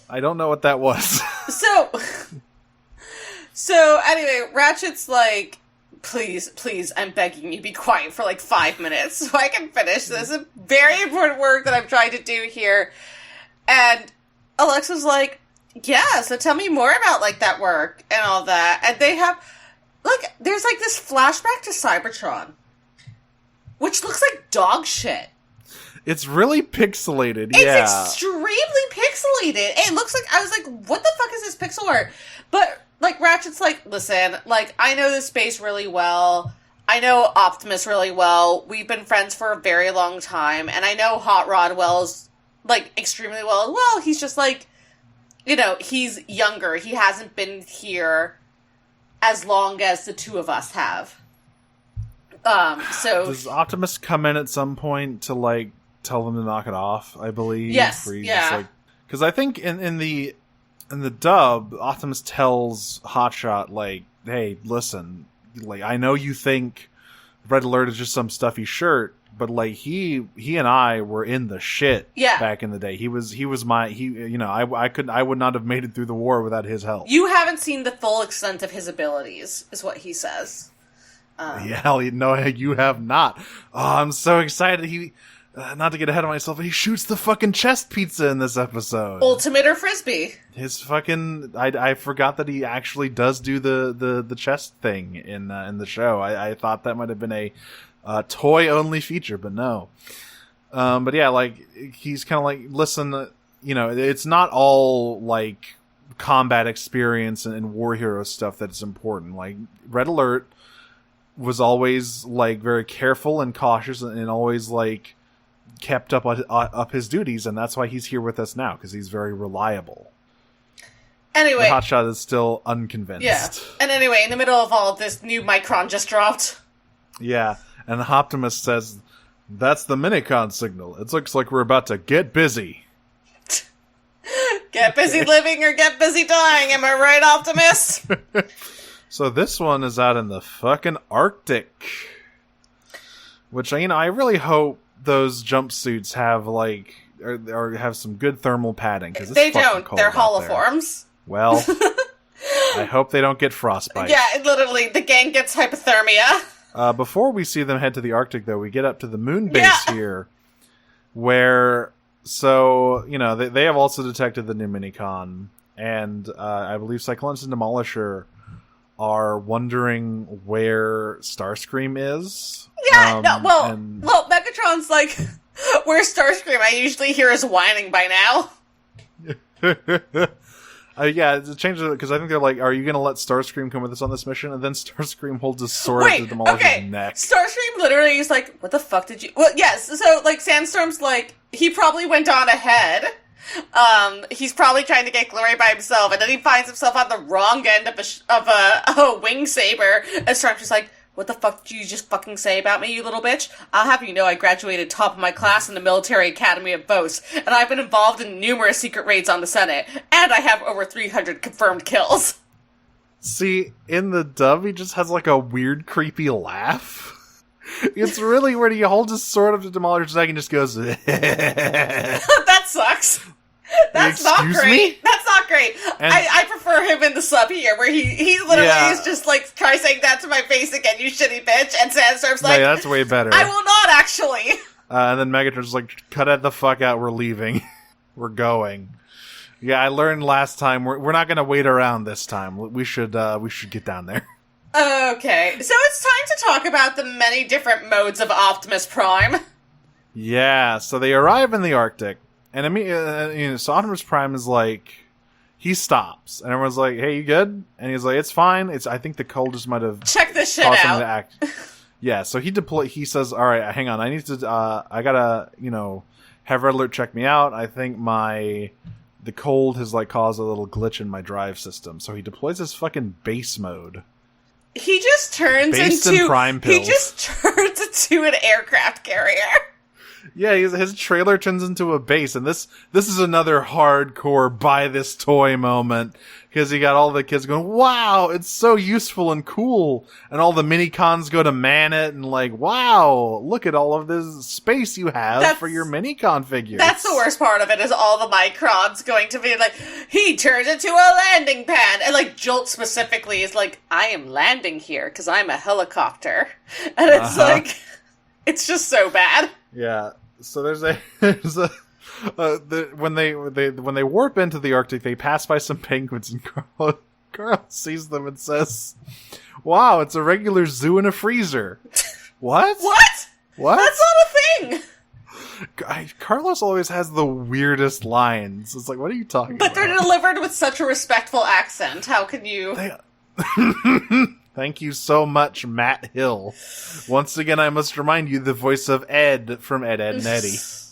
Speaker 3: I don't know what that was.
Speaker 2: So anyway, Ratchet's like, please, I'm begging you, be quiet for like 5 minutes so I can finish this very important work that I'm trying to do here. And Alexa's like, yeah, so tell me more about like that work and all that. And they have, like, there's like this flashback to Cybertron, which looks like dog shit.
Speaker 3: It's really pixelated,
Speaker 2: It's extremely pixelated. It looks like, I was like, what the fuck is this pixel art? But like, Ratchet's like, listen, like, I know this space really well. I know Optimus really well. We've been friends for a very long time. And I know Hot Rod Wells, like, extremely well as well. He's just like, he's younger. He hasn't been here as long as the two of us have. So...
Speaker 3: Does Optimus come in at some point to, like, tell them to knock it off, I believe?
Speaker 2: Yes, yeah.
Speaker 3: Because I think in the dub, Optimus tells Hotshot, like, hey, listen, like, I know you think Red Alert is just some stuffy shirt, but like he and I were in the shit back in the day. He was my I would not have made it through the war without his help.
Speaker 2: You haven't seen the full extent of his abilities, is what he says.
Speaker 3: No, you have not. Oh, I'm so excited. He, not to get ahead of myself, but he shoots the fucking chest pizza in this episode.
Speaker 2: Ultimate or frisbee?
Speaker 3: His fucking, I forgot that he actually does do the chest thing in the show. I thought that might have been a toy only feature, but no. But yeah, like he's kind of like, listen, it's not all like combat experience and war hero stuff that's important. Like Red Alert was always like very careful and cautious and always like kept up his duties, and that's why he's here with us now, because he's very reliable.
Speaker 2: Anyway,
Speaker 3: Hotshot is still unconvinced.
Speaker 2: Yeah, and anyway, in the middle of all of this, new Micron just dropped.
Speaker 3: Yeah, and Optimus says, "That's the Minicon signal. It looks like we're about to get busy."
Speaker 2: Get busy living or get busy dying, am I right, Optimus?
Speaker 3: So this one is out in the fucking Arctic. Which, I really hope those jumpsuits have, like, or have some good thermal padding. Cause
Speaker 2: they don't. They're holoforms.
Speaker 3: Well, I hope they don't get frostbite.
Speaker 2: Yeah, literally, the gang gets hypothermia.
Speaker 3: Before we see them head to the Arctic, though, we get up to the moon base here, where, so, they have also detected the new Minicon, and I believe Cyclonus and Demolisher are wondering where Starscream is.
Speaker 2: Yeah, well, Megatron's like, where's Starscream? I usually hear us whining by now.
Speaker 3: Yeah, it's a change because I think they're like, are you going to let Starscream come with us on this mission? And then Starscream holds his sword to Demolisher's neck.
Speaker 2: Starscream literally is like, what the fuck did you... Well, yes, so, like, Sandstorm's like, he probably went on ahead. He's probably trying to get glory by himself, and then he finds himself on the wrong end of a wing saber, and Storm's just like, what the fuck did you just fucking say about me, you little bitch? I'll have you know I graduated top of my class in the Military Academy of Bose, and I've been involved in numerous secret raids on the Senate, and I have over 300 confirmed kills.
Speaker 3: See, in the dub, he just has like a weird, creepy laugh. It's really weird. He holds his sword up to Demolisher's neck and just goes,
Speaker 2: That sucks. That's not great.
Speaker 3: Me?
Speaker 2: That's not great. I prefer him in the sub here, where he literally is just like, try saying that to my face again, you shitty bitch, and Sandstorm's like,
Speaker 3: yeah, that's way better.
Speaker 2: I will not, actually.
Speaker 3: And then Megatron's like, cut it the fuck out, we're leaving. We're going. Yeah, I learned last time, we're not gonna wait around this time. We should get down there.
Speaker 2: Okay, so it's time to talk about the many different modes of Optimus Prime.
Speaker 3: Yeah, so they arrive in the Arctic, and I mean, so Optimus Prime is like, he stops, and everyone's like, "Hey, you good?" And he's like, "It's fine. I think the cold just might have
Speaker 2: check this shit out."
Speaker 3: Yeah, so he says, "All right, hang on. I need to. I gotta, have Red Alert check me out. I think the cold has like caused a little glitch in my drive system." So he deploys his fucking base mode.
Speaker 2: He just turns into an aircraft carrier.
Speaker 3: Yeah, his trailer turns into a base, and this is another hardcore buy this toy moment, because you got all the kids going, "Wow, it's so useful and cool," and all the mini-cons go to man it, and like, "Wow, look at all of this space you have for your mini-con figures." That's
Speaker 2: the worst part of it, is all the Microns going to be like, he turns into a landing pad, and like Jolt specifically is like, "I am landing here because I'm a helicopter," and it's like, it's just so bad.
Speaker 3: Yeah, so when they warp into the Arctic, they pass by some penguins, and Carl sees them and says, "Wow, it's a regular zoo in a freezer." What? What?
Speaker 2: That's not a thing.
Speaker 3: Carlos always has the weirdest lines. It's like, what are you talking about?
Speaker 2: But they're delivered with such a respectful accent. How can you...
Speaker 3: Thank you so much, Matt Hill. Once again, I must remind you the voice of Ed from Ed, Edd n Eddy.
Speaker 2: So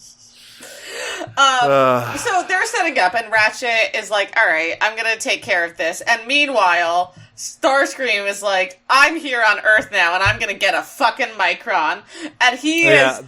Speaker 2: they're setting up, and Ratchet is like, "All right, I'm gonna take care of this." And meanwhile, Starscream is like, "I'm here on Earth now, and I'm gonna get a fucking Micron." And he is...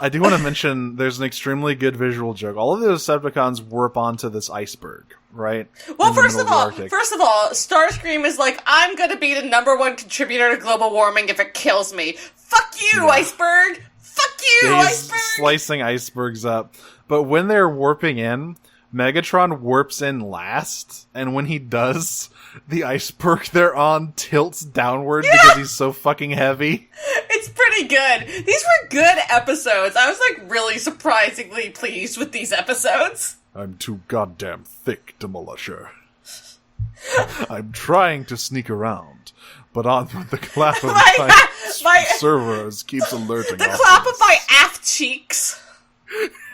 Speaker 3: I do want to mention there's an extremely good visual joke. All of the Decepticons warp onto this iceberg, right?
Speaker 2: Well, first of all, Starscream is like, I'm going to be the #1 contributor to global warming if it kills me. Fuck you, iceberg! Fuck you, iceberg!
Speaker 3: Slicing icebergs up. But when they're warping in, Megatron warps in last, and when he does, the iceberg they're on tilts downward because he's so fucking heavy.
Speaker 2: It's pretty good. These were good episodes. I was, like, really surprisingly pleased with these episodes.
Speaker 3: I'm too goddamn thick, Demolisher. I'm trying to sneak around, but on with the clap of my servers keeps alerting.
Speaker 2: The clap of my aft cheeks.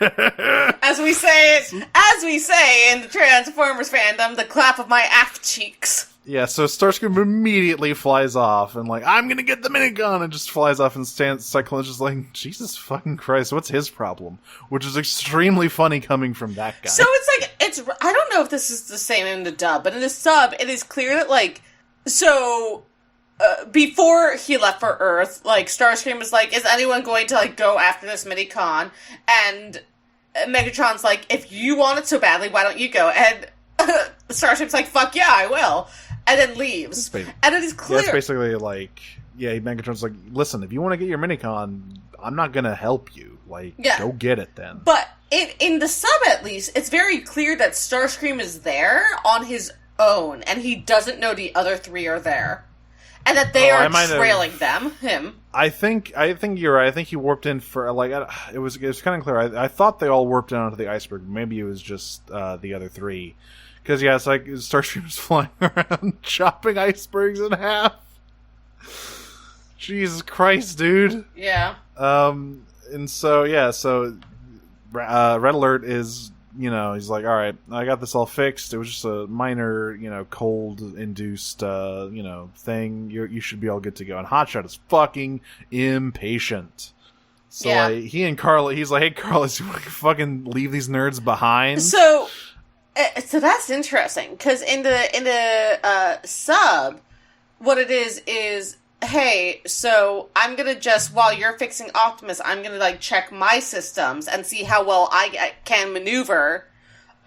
Speaker 2: As we say in the Transformers fandom, the clap of my aft cheeks.
Speaker 3: Yeah, so Starscream immediately flies off and like, I'm gonna get the minigun, and just flies off and stands. Cyclone's just like, Jesus fucking Christ, what's his problem? Which is extremely funny coming from that guy.
Speaker 2: So it's like, I don't know if this is the same in the dub, but in the sub, it is clear that like, before he left for Earth, like, Starscream is like, is anyone going to, like, go after this mini-con? And Megatron's like, if you want it so badly, why don't you go? And Starscream's like, fuck yeah, I will. And then leaves. And it is clear.
Speaker 3: Yeah, it's basically like, Megatron's like, listen, if you want to get your mini-con, I'm not gonna help you. Like, go get it then.
Speaker 2: But in the sub, at least, it's very clear that Starscream is there on his own, and he doesn't know the other three are there. And that they are trailing him. I think you're right. I think he warped in for, like, it was kind of clear. I thought they all warped in onto the iceberg. Maybe it was just the other three. Because, yeah, it's like Starscream's flying around, chopping icebergs in half. Jesus Christ, dude. Yeah.
Speaker 3: And so, Red Alert is, he's like, all right, I got this all fixed. It was just a minor, cold-induced, thing. You should be all good to go. And Hotshot is fucking impatient. So, like, he and Carla, he's like, hey, Carlos, you want to fucking leave these nerds behind?
Speaker 2: So that's interesting, because in the sub, what it is, hey, so I'm gonna just, while you're fixing Optimus, I'm gonna, like, check my systems and see how well I can maneuver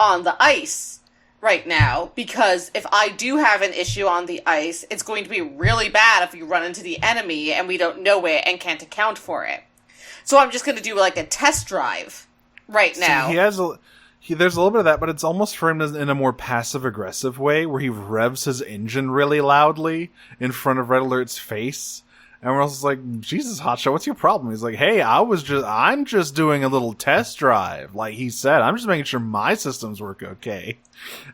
Speaker 2: on the ice right now, because if I do have an issue on the ice, it's going to be really bad if we run into the enemy and we don't know it and can't account for it. So I'm just gonna do, like, a test drive right now.
Speaker 3: There's a little bit of that, but it's almost framed in a more passive-aggressive way, where he revs his engine really loudly in front of Red Alert's face. And we're also like, Jesus, Hotshot, what's your problem? He's like, hey, I'm just doing a little test drive. Like he said, I'm just making sure my systems work okay.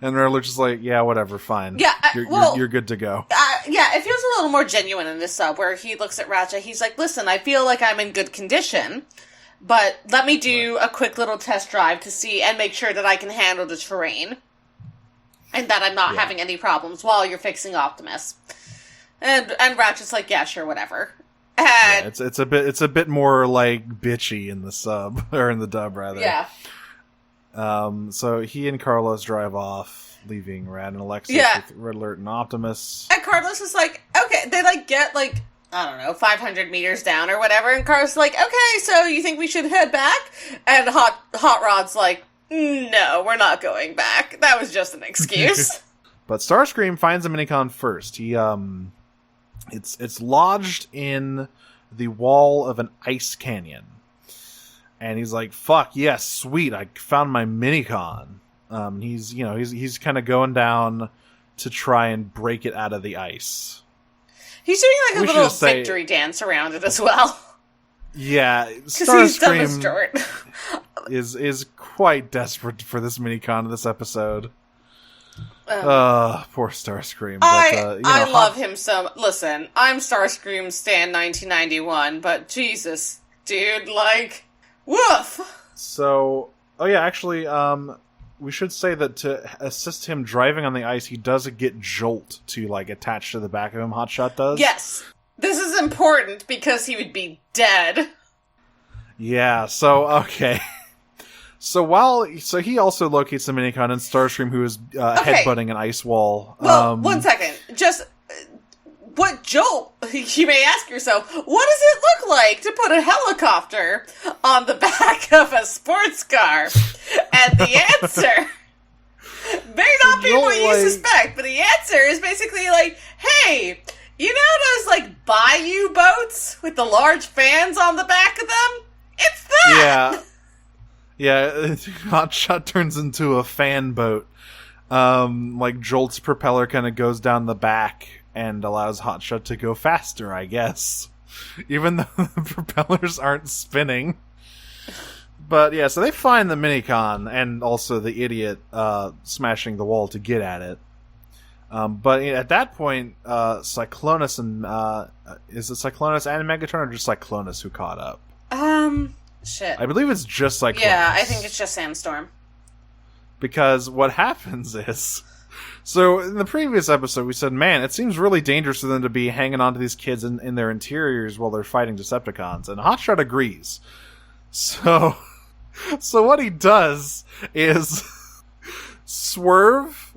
Speaker 3: And Red Alert's just like, yeah, whatever, fine.
Speaker 2: Yeah,
Speaker 3: you're good to go.
Speaker 2: Yeah, it feels a little more genuine in this sub, where he looks at Ratchet, he's like, listen, I feel like I'm in good condition, but let me do a quick little test drive to see and make sure that I can handle the terrain. And that I'm not having any problems while you're fixing Optimus. And Ratchet's like, yeah, sure, whatever. And
Speaker 3: it's a bit more, like, bitchy in the sub, or in the dub, rather.
Speaker 2: Yeah.
Speaker 3: So he and Carlos drive off, leaving Rad and Alexis with Red Alert and Optimus.
Speaker 2: And Carlos is like, okay, they, like, get, like, I don't know, 500 meters down or whatever, and Carlos is like, okay, so you think we should head back? And Hot Rod's like, no, we're not going back. That was just an excuse.
Speaker 3: But Starscream finds a minicon first. He, it's lodged in the wall of an ice canyon. And he's like, fuck, yes, sweet, I found my minicon. He's kind of going down to try and break it out of the ice.
Speaker 2: He's doing like a little victory dance around it as well.
Speaker 3: Yeah, Starscream is quite desperate for this minicon in this episode. Poor Starscream.
Speaker 2: I love him so. Listen, I'm Starscream stan 1991, but Jesus, dude, like, woof.
Speaker 3: So, actually, we should say that to assist him driving on the ice, he does get Jolt to, like, attach to the back of him. Hotshot does.
Speaker 2: Yes, this is important because he would be dead.
Speaker 3: Yeah. So okay. So he also locates the minicon and Starscream, who is headbutting an ice wall.
Speaker 2: Well, 1 second. Just But Jolt, you may ask yourself, what does it look like to put a helicopter on the back of a sports car? And the answer may not be what you suspect, but the answer is basically like, hey, you know those, like, bayou boats with the large fans on the back of them? It's that!
Speaker 3: Yeah, Hotshot turns into a fan boat. Like, Jolt's propeller kind of goes down the back and allows Hotshot to go faster, I guess. Even though the propellers aren't spinning. But yeah, so they find the minicon and also the idiot smashing the wall to get at it. But at that point, Cyclonus and is it Cyclonus and Megatron, or just Cyclonus who caught up?
Speaker 2: Shit.
Speaker 3: I believe it's just Cyclonus.
Speaker 2: Yeah, I think it's just Sandstorm.
Speaker 3: Because what happens is, so in the previous episode we said, man, it seems really dangerous for them to be hanging on to these kids in their interiors while they're fighting Decepticons, and Hotshot agrees. So what he does is swerve,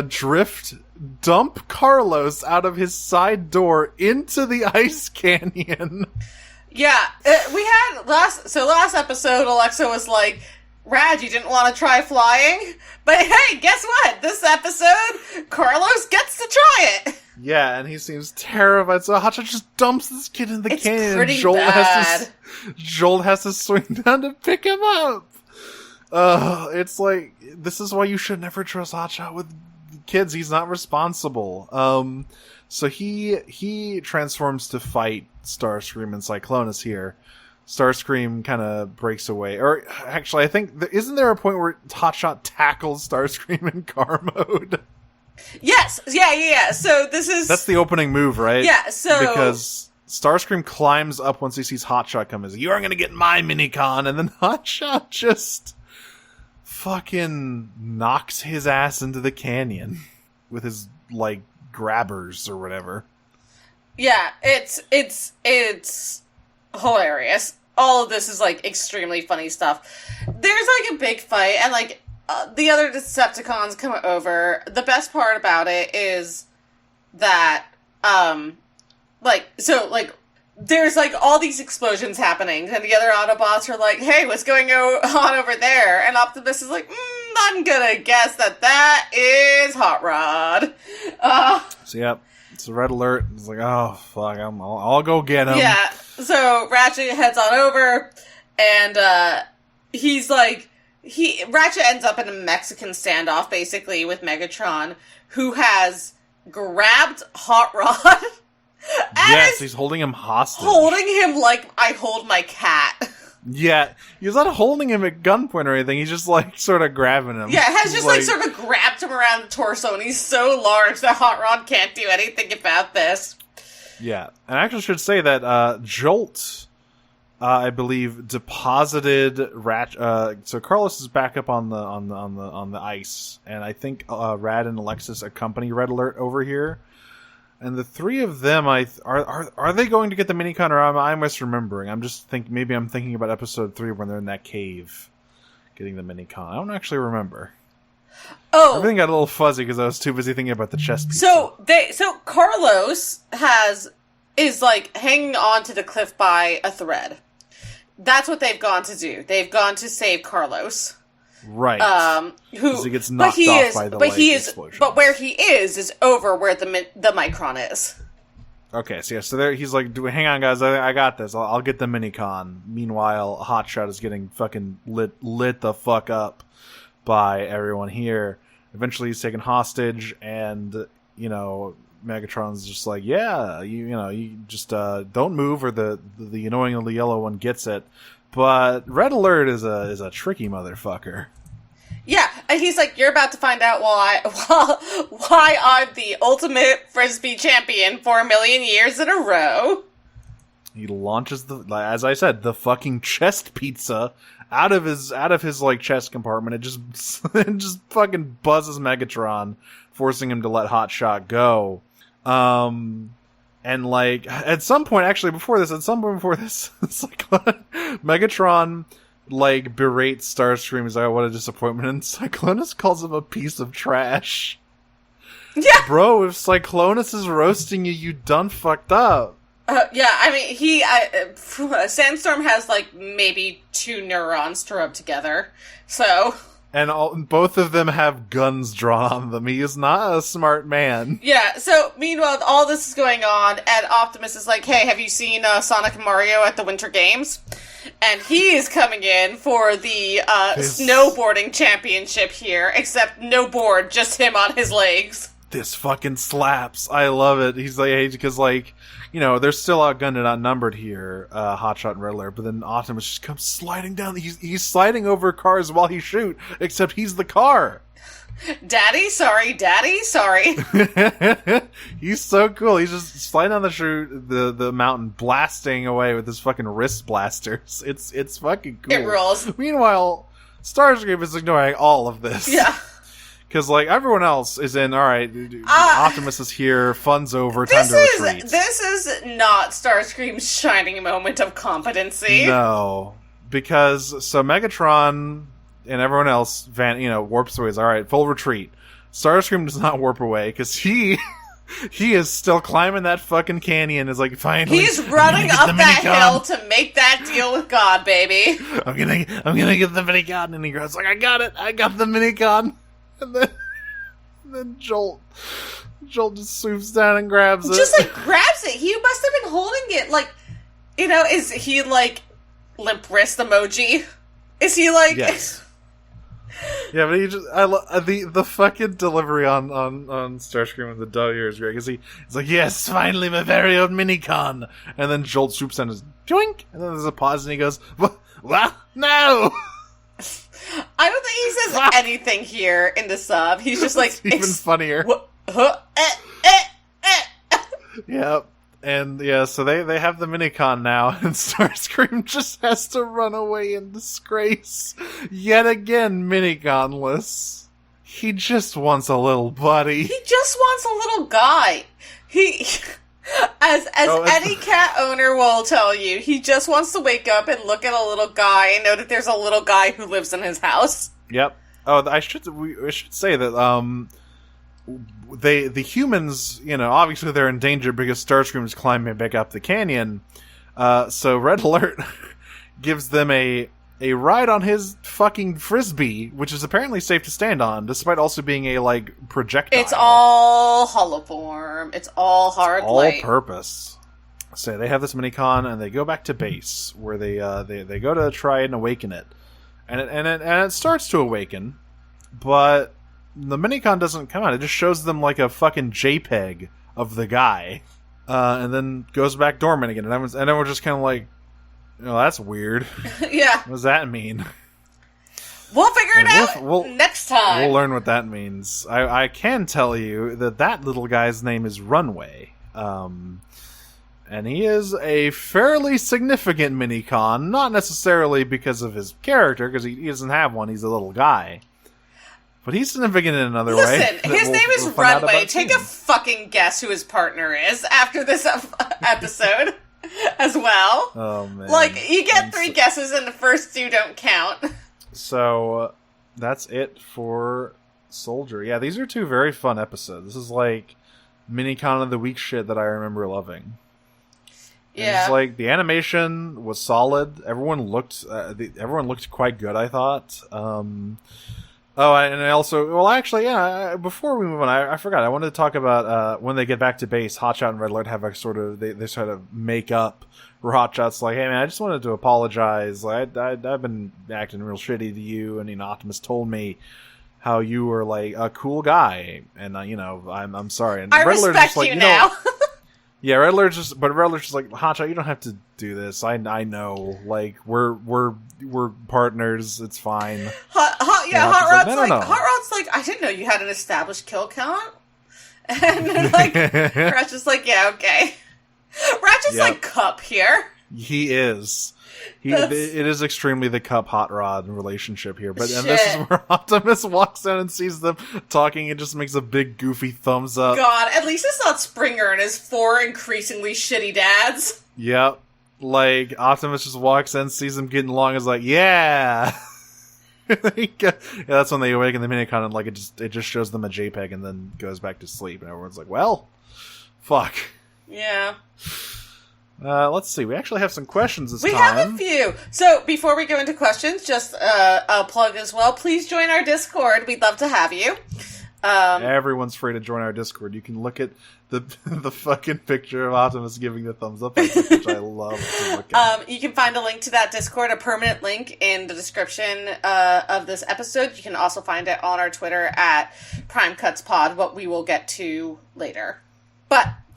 Speaker 3: drift, dump Carlos out of his side door into the ice canyon.
Speaker 2: Yeah, we had last episode, Alexa was like, Rad, you didn't want to try flying? But hey, guess what? This episode, Carlos gets to try it!
Speaker 3: Yeah, and he seems terrified, so Hotshot just dumps this kid in the canyon.
Speaker 2: It's pretty
Speaker 3: Jolt
Speaker 2: bad.
Speaker 3: Jolt has to swing down to pick him up! It's like, this is why you should never trust Hotshot with kids. He's not responsible. So he transforms to fight Starscream and Cyclonus here. Starscream kind of breaks away. Or, actually, I think, isn't there a point where Hotshot tackles Starscream in car mode?
Speaker 2: Yes! Yeah. So that's
Speaker 3: the opening move, right?
Speaker 2: Yeah, so...
Speaker 3: Because Starscream climbs up once he sees Hotshot come. He's like, you aren't gonna get my minicon! And then Hotshot just fucking knocks his ass into the canyon with his, like, grabbers or whatever.
Speaker 2: Yeah, it's hilarious. All of this is, like, extremely funny stuff. There's, like, a big fight, and, like, the other Decepticons come over. The best part about it is that, there's, like, all these explosions happening, and the other Autobots are like, hey, what's going on over there? And Optimus is like, I'm gonna guess that is Hot Rod.
Speaker 3: So, yep. It's a red alert. It's like, oh, fuck, I'll go get him.
Speaker 2: Yeah, so Ratchet heads on over, and he's like, Ratchet ends up in a Mexican standoff, basically, with Megatron, who has grabbed Hot Rod.
Speaker 3: Yes, he's holding him hostage.
Speaker 2: Holding him like I hold my cat.
Speaker 3: Yeah, he's not holding him at gunpoint or anything. He's just, like, sort of grabbing him.
Speaker 2: Yeah, has just, like, sort of grabbed him around the torso, and he's so large that Hot Rod can't do anything about this.
Speaker 3: Yeah, and I actually should say that Jolt, I believe, deposited so Carlos is back up on the ice, and I think Rad and Alexis accompany Red Alert over here. And the three of them, are they going to get the minicon, or am I misremembering? Maybe I'm thinking about episode 3 when they're in that cave getting the minicon. I don't actually remember.
Speaker 2: Oh,
Speaker 3: everything got a little fuzzy because I was too busy thinking about the chess piece.
Speaker 2: So Carlos is like hanging onto the cliff by a thread. That's what they've gone to do. They've gone to save Carlos.
Speaker 3: Right.
Speaker 2: Who
Speaker 3: he gets knocked off by the explosion.
Speaker 2: But where he is over where the Micron is.
Speaker 3: Okay, so there he's like, hang on, guys, I got this. I'll get the minicon. Meanwhile, Hotshot is getting fucking lit the fuck up by everyone here. Eventually, he's taken hostage, and Megatron's just like, yeah, you just don't move, or the annoying little yellow one gets it. But Red Alert is a tricky motherfucker.
Speaker 2: Yeah, and he's like, you're about to find out why I'm the ultimate Frisbee champion for 1 million years in a row.
Speaker 3: He launches as I said, the fucking chest pizza out of his like chest compartment. It just fucking buzzes Megatron, forcing him to let Hotshot go. And, like, at some point before this, it's like, Megatron, like, berates Starscream. He's like, oh, what a disappointment. And Cyclonus calls him a piece of trash.
Speaker 2: Yeah.
Speaker 3: Bro, if Cyclonus is roasting you, you done fucked up.
Speaker 2: Yeah, I mean, Sandstorm has, like, maybe 2 neurons to rub together, so...
Speaker 3: And both of them have guns drawn on them. He is not a smart man.
Speaker 2: Yeah, so, meanwhile, all this is going on, and Optimus is like, hey, have you seen Sonic and Mario at the Winter Games? And he is coming in for the snowboarding championship here, except no board, just him on his legs.
Speaker 3: This fucking slaps. I love it. He's like, hey, because, like, you know, they're still outgunned and outnumbered here, Hotshot and Red Alert, but then Optimus just comes sliding down. He's sliding over cars while he shoot, except he's the car.
Speaker 2: Daddy, sorry.
Speaker 3: He's so cool. He's just sliding down the mountain, blasting away with his fucking wrist blasters. It's fucking cool.
Speaker 2: It rolls.
Speaker 3: Meanwhile, Starscream is ignoring all of this.
Speaker 2: Yeah.
Speaker 3: Because, like, everyone else is in, alright, Optimus is here, fun's over, time to retreat.
Speaker 2: This is not Starscream's shining moment of competency.
Speaker 3: No. Because, so Megatron and everyone else, warps away. Alright, full retreat. Starscream does not warp away, because he is still climbing that fucking canyon, is like, finally.
Speaker 2: He's running up that hill to make that deal with God, baby.
Speaker 3: I'm gonna get the minicon, and he goes like, I got the minicon. And then Jolt just swoops down and grabs it.
Speaker 2: Just, like, grabs it. He must have been holding it, like, is he, like, limp wrist emoji? Is he, like...
Speaker 3: Yes. Yeah, but he just... I love the fucking delivery on Starscream with the W is great, because he's like, yes, finally my very own minicon! And then Jolt swoops down and just, joink! And then there's a pause, and he goes, what? No!
Speaker 2: I don't think he says anything here in the sub. He's just like...
Speaker 3: It's even funnier. Yep. And, yeah, so they have the minicon now, and Starscream just has to run away in disgrace. Yet again, miniconless. He just wants a little buddy.
Speaker 2: He just wants a little guy. As any cat owner will tell you, he just wants to wake up and look at a little guy and know that there's a little guy who lives in his house.
Speaker 3: Yep. Oh, I should say that the humans, obviously they're in danger because Starscream's climbing back up the canyon. So Red Alert gives them a ride on his fucking frisbee, which is apparently safe to stand on, despite also being a, like, projectile.
Speaker 2: It's all holoform. It's all hard light.
Speaker 3: All purpose. So they have this minicon, and they go back to base, where they go to try and awaken it. And it starts to awaken, but the minicon doesn't come out. It just shows them, like, a fucking JPEG of the guy, and then goes back dormant again. And then we're just kind of like, that's weird.
Speaker 2: Yeah.
Speaker 3: What does that mean?
Speaker 2: We'll figure it out next time.
Speaker 3: We'll learn what that means. I can tell you that little guy's name is Runway. And he is a fairly significant minicon, not necessarily because of his character, because he doesn't have one, he's a little guy. But he's significant in another way.
Speaker 2: Listen, his name is Runway. Take a fucking guess who his partner is after this episode. As well.
Speaker 3: Oh, man.
Speaker 2: Like, you get 3 guesses and the first 2 don't count.
Speaker 3: So, that's it for Soldier. Yeah, these are 2 very fun episodes. This is like minicon of the week shit that I remember loving.
Speaker 2: Yeah.
Speaker 3: It's like, the animation was solid. Everyone looked quite good, I thought. And I also, before we move on, I forgot. I wanted to talk about when they get back to base, Hotshot and Red Alert have a sort of, they sort of make up where Hotshot's like, hey man, I just wanted to apologize. I've been acting real shitty to you, and Optimus told me how you were like a cool guy, and I'm sorry. And
Speaker 2: I
Speaker 3: Red Alert's
Speaker 2: respect
Speaker 3: just like,
Speaker 2: you now.
Speaker 3: Yeah, Red Alert's just like, Hotshot, you don't have to do this. I know, like we're partners. It's fine.
Speaker 2: Hot Rod's
Speaker 3: like, no.
Speaker 2: Hot Rod's like, I didn't know you had an established kill count. And then like, Ratchet's like, yeah, okay. Ratchet's like Cup here.
Speaker 3: He is. It is extremely the Cup Hot Rod relationship here. But and this is where Optimus walks in and sees them talking and just makes a big goofy thumbs up.
Speaker 2: God, at least it's not Springer and his 4 increasingly shitty dads.
Speaker 3: Yep. Like, Optimus just walks in, sees them getting along, is like, yeah! Yeah, that's when they awaken the Minicon and like it just shows them a JPEG and then goes back to sleep and everyone's like, well, fuck.
Speaker 2: Yeah.
Speaker 3: Let's see. We actually have some questions this
Speaker 2: We
Speaker 3: time.
Speaker 2: have a few. So before we go into questions, just a plug as well. Please join our Discord. We'd love to have you.
Speaker 3: Everyone's free to join our Discord. You can look at the fucking picture of Optimus giving the thumbs up, which I love to look at.
Speaker 2: You can find a link to that Discord, a permanent link in the description of this episode. You can also find it on our Twitter at PrimeCutsPod, what we will get to later.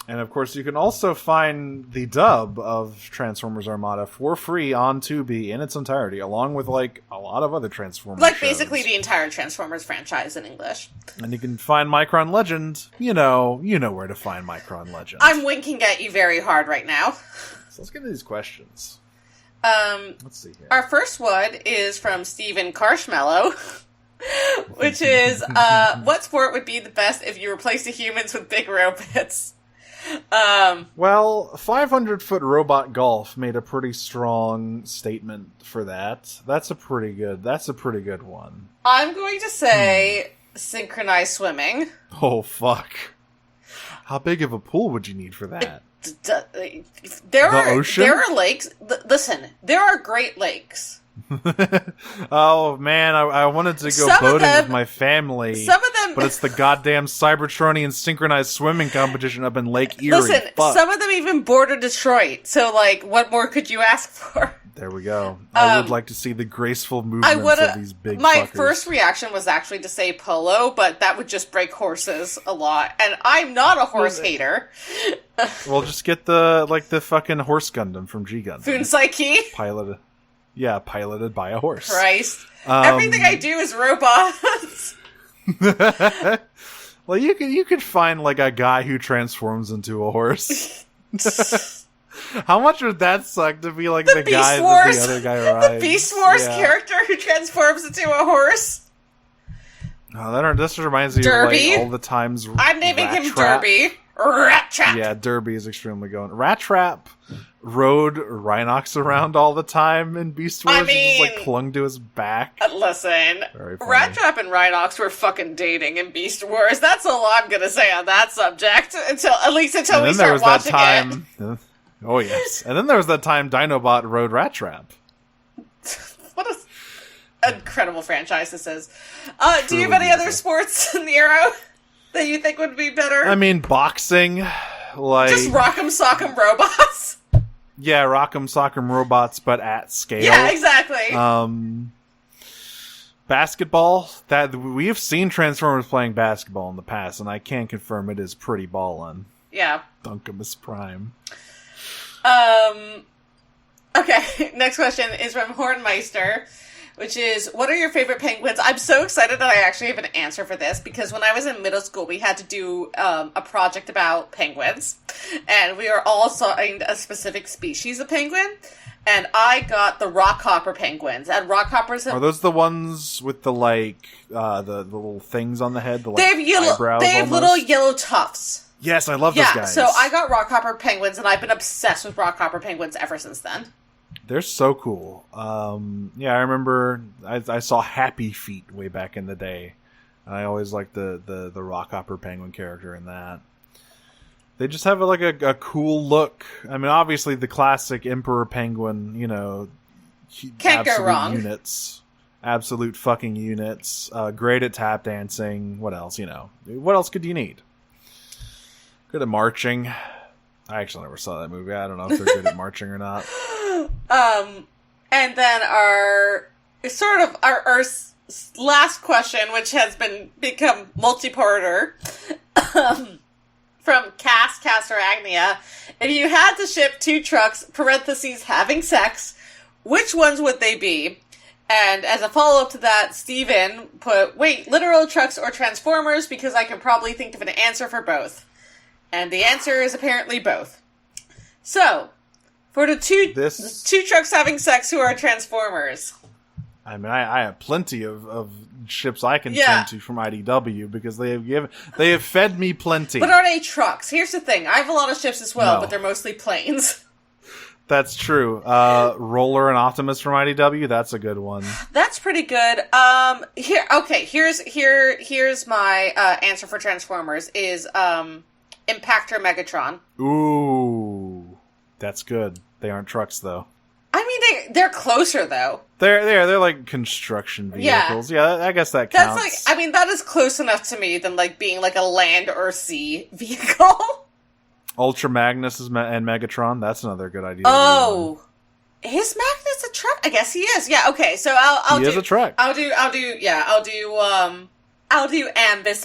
Speaker 3: And of course, you can also find the dub of Transformers Armada for free on Tubi in its entirety, along with like a lot of other Transformers shows.
Speaker 2: Basically the entire Transformers franchise in English.
Speaker 3: And you can find Micron Legend. You know where to find Micron Legend.
Speaker 2: I'm winking at you very hard right now.
Speaker 3: So let's get into these questions. Let's see here.
Speaker 2: Our first one is from Steven Carshmallow, which is, what sport would be the best if you replaced the humans with big robots?
Speaker 3: Well, 500-foot robot golf made a pretty strong statement for that. That's a pretty good one.
Speaker 2: I'm going to say synchronized swimming.
Speaker 3: Oh, fuck. How big of a pool would you need for that?
Speaker 2: There
Speaker 3: ocean?
Speaker 2: There are lakes. Listen, there are Great Lakes.
Speaker 3: Oh, man, I wanted to go boating with my family.
Speaker 2: Some of them...
Speaker 3: But it's the goddamn Cybertronian synchronized swimming competition up in Lake Erie.
Speaker 2: Listen, some of them even border Detroit. So, like, what more could you ask for?
Speaker 3: There we go. I would like to see the graceful movements of these big
Speaker 2: My
Speaker 3: fuckers.
Speaker 2: first reaction was actually to say polo, but that would just break horses a lot. And I'm not a horse hater.
Speaker 3: Well, just get the fucking horse Gundam from G Gundam.
Speaker 2: Funsaiki.
Speaker 3: Piloted by a horse.
Speaker 2: Christ. Everything I do is robots.
Speaker 3: Well, you could find like a guy who transforms into a horse. How much would that suck to be like the guy that the other guy rides?
Speaker 2: The Beast Wars character who transforms into a horse.
Speaker 3: Oh, this reminds me
Speaker 2: Derby.
Speaker 3: of like all the times.
Speaker 2: I'm naming him
Speaker 3: Trap.
Speaker 2: Derby. Rat Trap.
Speaker 3: Yeah, Derby is extremely going. Rat Trap rode Rhinox around all the time in Beast Wars. He just like clung to his back.
Speaker 2: Listen, Rat Trap and Rhinox were fucking dating in Beast Wars. That's all I'm gonna say on that subject until we start watching it.
Speaker 3: Oh yes, and then there was that time Dinobot rode Rat Trap.
Speaker 2: What an incredible franchise this is. Do you have any other sports, Nero, that you think would be better?
Speaker 3: I mean, boxing, like
Speaker 2: just Rock'em Sock'em Robots.
Speaker 3: Yeah, Rock'em Sock'em Robots, but at scale.
Speaker 2: Yeah, exactly.
Speaker 3: Basketball. That we have seen Transformers playing basketball in the past, and I can confirm it is pretty ballin'.
Speaker 2: Yeah.
Speaker 3: Dunkamus Prime.
Speaker 2: Okay, next question is from Hornmeister, which is, what are your favorite penguins? I'm so excited that I actually have an answer for this, because when I was in middle school, we had to do a project about penguins, and we were all assigned a specific species of penguin, and I got the rockhopper penguins, and rockhoppers
Speaker 3: are those the ones with the, like, the little things on the head? The, like,
Speaker 2: eyebrows they have little yellow tufts.
Speaker 3: Yes, I love those guys.
Speaker 2: So I got rockhopper penguins, and I've been obsessed with rockhopper penguins ever since then.
Speaker 3: They're so cool. Yeah, I remember I saw Happy Feet way back in the day. I always liked the rockhopper penguin character in that. They just have a cool look. I mean, obviously the classic Emperor Penguin,
Speaker 2: can't go wrong.
Speaker 3: Units. Absolute fucking units. Great at tap dancing. What else, What else could you need? Good at marching. I actually never saw that movie. I don't know if they're good at marching or not.
Speaker 2: And then our last question, which has become multi-parter, from Caster Agnia. If you had to ship 2 trucks, parentheses, having sex, which ones would they be? And as a follow-up to that, Steven put, wait, literal trucks or Transformers, because I can probably think of an answer for both. And the answer is apparently both. So, for the two trucks having sex who are Transformers.
Speaker 3: I mean, I have plenty of ships I can turn to from IDW because they have fed me plenty.
Speaker 2: But are they trucks? Here's the thing. I have a lot of ships as well, but they're mostly planes.
Speaker 3: That's true. Roller and Optimus from IDW, that's a good one.
Speaker 2: That's pretty good. Here's my answer for Transformers is Impactor Megatron.
Speaker 3: Ooh, that's good. They aren't trucks though.
Speaker 2: I mean, they're closer though.
Speaker 3: They're like construction vehicles. Yeah, I guess that counts.
Speaker 2: That's like, I mean, that is close enough to me than like being like a land or sea vehicle.
Speaker 3: Ultra Magnus and Megatron. That's another good idea.
Speaker 2: Oh, is Magnus a truck? I guess he is. Yeah. Okay. So I'll
Speaker 3: he is a truck.
Speaker 2: I'll do Ambus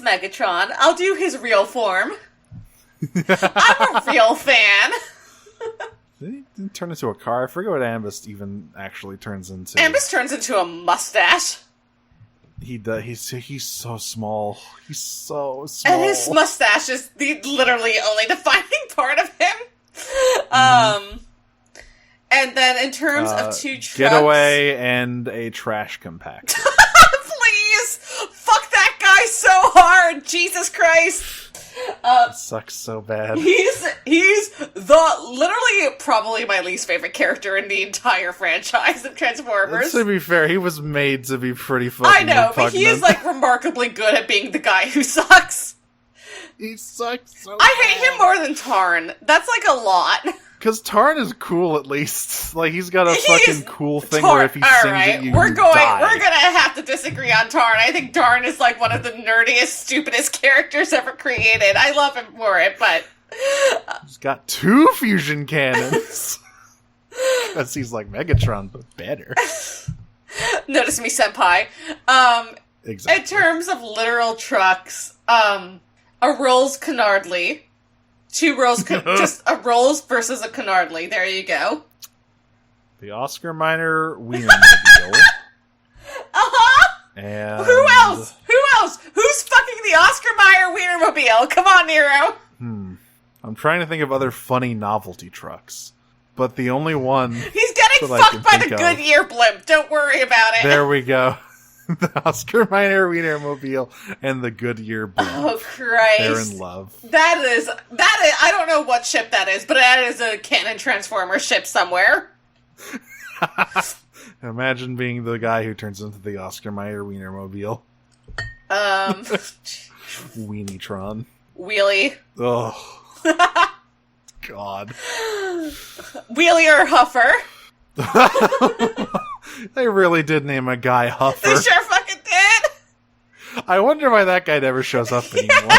Speaker 2: Megatron. I'll do his real form. I'm a real fan.
Speaker 3: Did he turn into a car? I forget what Ambus even actually turns into.
Speaker 2: Ambus turns into a mustache.
Speaker 3: He does. He's so small. He's so small.
Speaker 2: And his mustache is the literally only defining part of him. And then in terms of two trucks...
Speaker 3: Getaway and a trash compactor.
Speaker 2: Please! Fuck that guy so hard! Jesus Christ!
Speaker 3: It sucks so bad.
Speaker 2: He's literally probably my least favorite character in the entire franchise of Transformers.
Speaker 3: To be fair, he was made to be pretty fucking
Speaker 2: I know,
Speaker 3: repugnant.
Speaker 2: but he is like remarkably good at being the guy who sucks.
Speaker 3: He sucks so
Speaker 2: I hate him more than Tarn. That's like a lot.
Speaker 3: Because Tarn is cool, at least. Like, he's got a fucking cool thing
Speaker 2: Tarn,
Speaker 3: where if he sings at you,
Speaker 2: we're
Speaker 3: you
Speaker 2: gonna
Speaker 3: die.
Speaker 2: have to disagree on Tarn. I think Tarn is like one of the nerdiest, stupidest characters ever created. I love him for it, but...
Speaker 3: He's got 2 fusion cannons. Because he's like Megatron, but better.
Speaker 2: Notice me, senpai.
Speaker 3: Exactly.
Speaker 2: In terms of literal trucks, a Rolls Canardly. 2 Rolls, just a Rolls versus a Canardly. There you go.
Speaker 3: The Oscar Minor Wienermobile. And...
Speaker 2: Who else? Who's fucking the Oscar Mayer Wienermobile? Come on, Nero.
Speaker 3: I'm trying to think of other funny novelty trucks. But the only one...
Speaker 2: He's getting fucked by the Goodyear blimp. Don't worry about it.
Speaker 3: There we go. The Oscar Minor Wienermobile and the Goodyear blimp.
Speaker 2: Oh, Christ.
Speaker 3: They're in love.
Speaker 2: That is, I don't know what ship that is, but that is a canon Transformer ship somewhere.
Speaker 3: Imagine being the guy who turns into the Oscar Mayer Wienermobile. Weenitron.
Speaker 2: Wheelie.
Speaker 3: Oh. God.
Speaker 2: Wheelie or Huffer.
Speaker 3: They really did name a guy Huffer.
Speaker 2: They sure fucking did.
Speaker 3: I wonder why that guy never shows up anymore.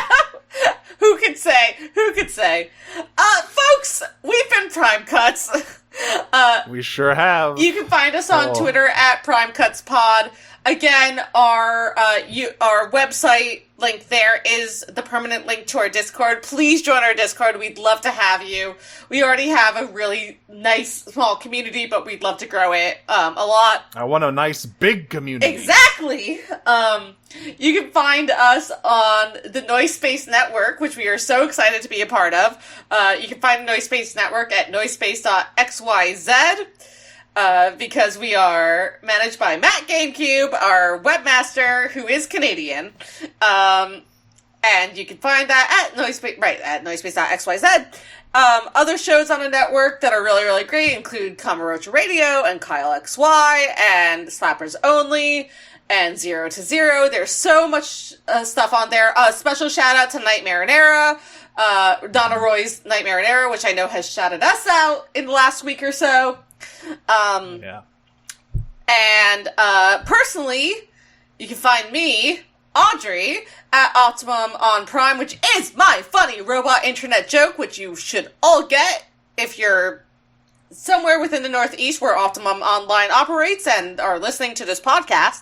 Speaker 2: Who could say? Folks, we've been Prime Cuts.
Speaker 3: We sure have.
Speaker 2: You can find us on Twitter at PrimeCutsPod. Again, our website link there is the permanent link to our Discord. Please join our Discord. We'd love to have you. We already have a really nice small community, but we'd love to grow it a lot.
Speaker 3: I want a nice big community.
Speaker 2: Exactly. You can find us on the Noise Space Network, which we are so excited to be a part of. You can find the Noise Space Network at noisepace.xyz. Because we are managed by Matt GameCube, our webmaster, who is Canadian. And you can find that at noisepace.xyz. Other shows on the network that are really, really great include Kamarocha Radio and Kyle XY and Slappers Only and 0 to 0. There's so much stuff on there. Special shout out to Nightmare and Era. Donna Roy's Nightmare and Era, which I know has shouted us out in the last week or so.
Speaker 3: Yeah.
Speaker 2: And personally, you can find me, Audrey, at Optimum on Prime, which is my funny robot internet joke, which you should all get if you're somewhere within the Northeast where Optimum Online operates and are listening to this podcast.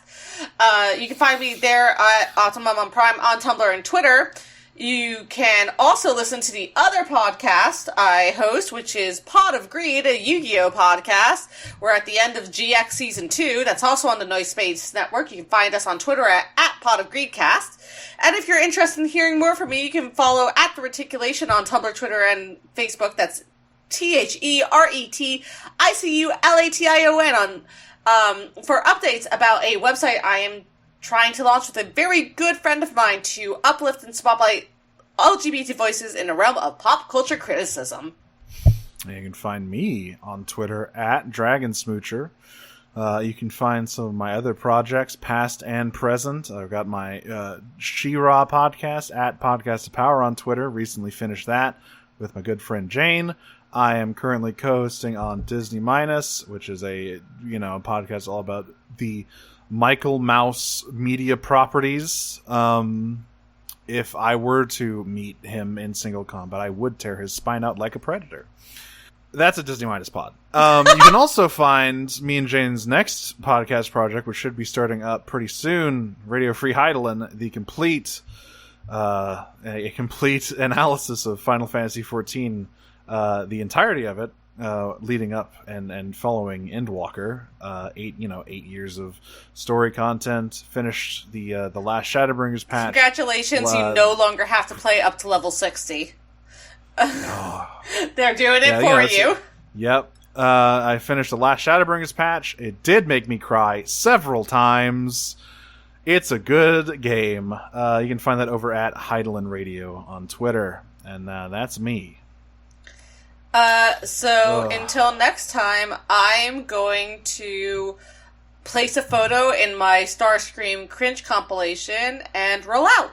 Speaker 2: You can find me there at Optimum on Prime on Tumblr and Twitter. You can also listen to the other podcast I host, which is Pod of Greed, a Yu-Gi-Oh! Podcast. We're at the end of GX Season 2. That's also on the Noise Space Network. You can find us on Twitter at Pod of Greedcast. And if you're interested in hearing more from me, you can follow at The Reticulation on Tumblr, Twitter, and Facebook. That's TheReticulation for updates about a website I am trying to launch with a very good friend of mine to uplift and spotlight LGBT voices in the realm of pop culture criticism.
Speaker 3: And you can find me on Twitter at DragonSmoocher. You can find some of my other projects, past and present. I've got my She-Ra podcast at Podcast of Power on Twitter. Recently finished that with my good friend Jane. I am currently co-hosting on Disney Minus, which is a podcast all about the Michael Mouse media properties. If I were to meet him in single combat, I would tear his spine out like a predator. That's a Disney Minus pod. You can also find me and Jane's next podcast project, which should be starting up pretty soon, Radio Free Heidelin, the complete a complete analysis of Final Fantasy XIV, the entirety of it, leading up and following Endwalker. 8 years of story content. Finished the last Shadowbringers patch.
Speaker 2: Congratulations, you no longer have to play up to level 60. They're doing it for you.
Speaker 3: Yep. I finished the last Shadowbringers patch. It did make me cry several times. It's a good game. You can find that over at Heidelin Radio on Twitter. And that's me.
Speaker 2: Until next time, I'm going to place a photo in my Starscream Cringe compilation and roll out.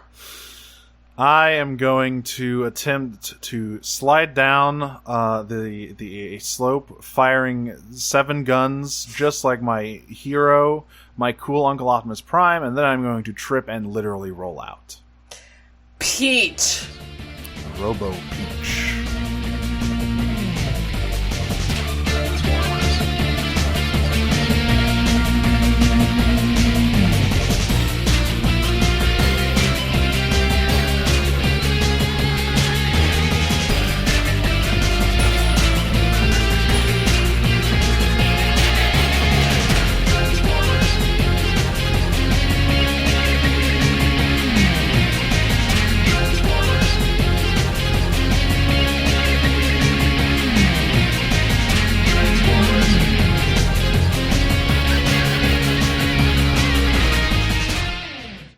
Speaker 3: I am going to attempt to slide down the slope, firing 7 guns, just like my hero, my cool Uncle Optimus Prime, and then I'm going to trip and literally roll out.
Speaker 2: Peach.
Speaker 3: Robo Peach.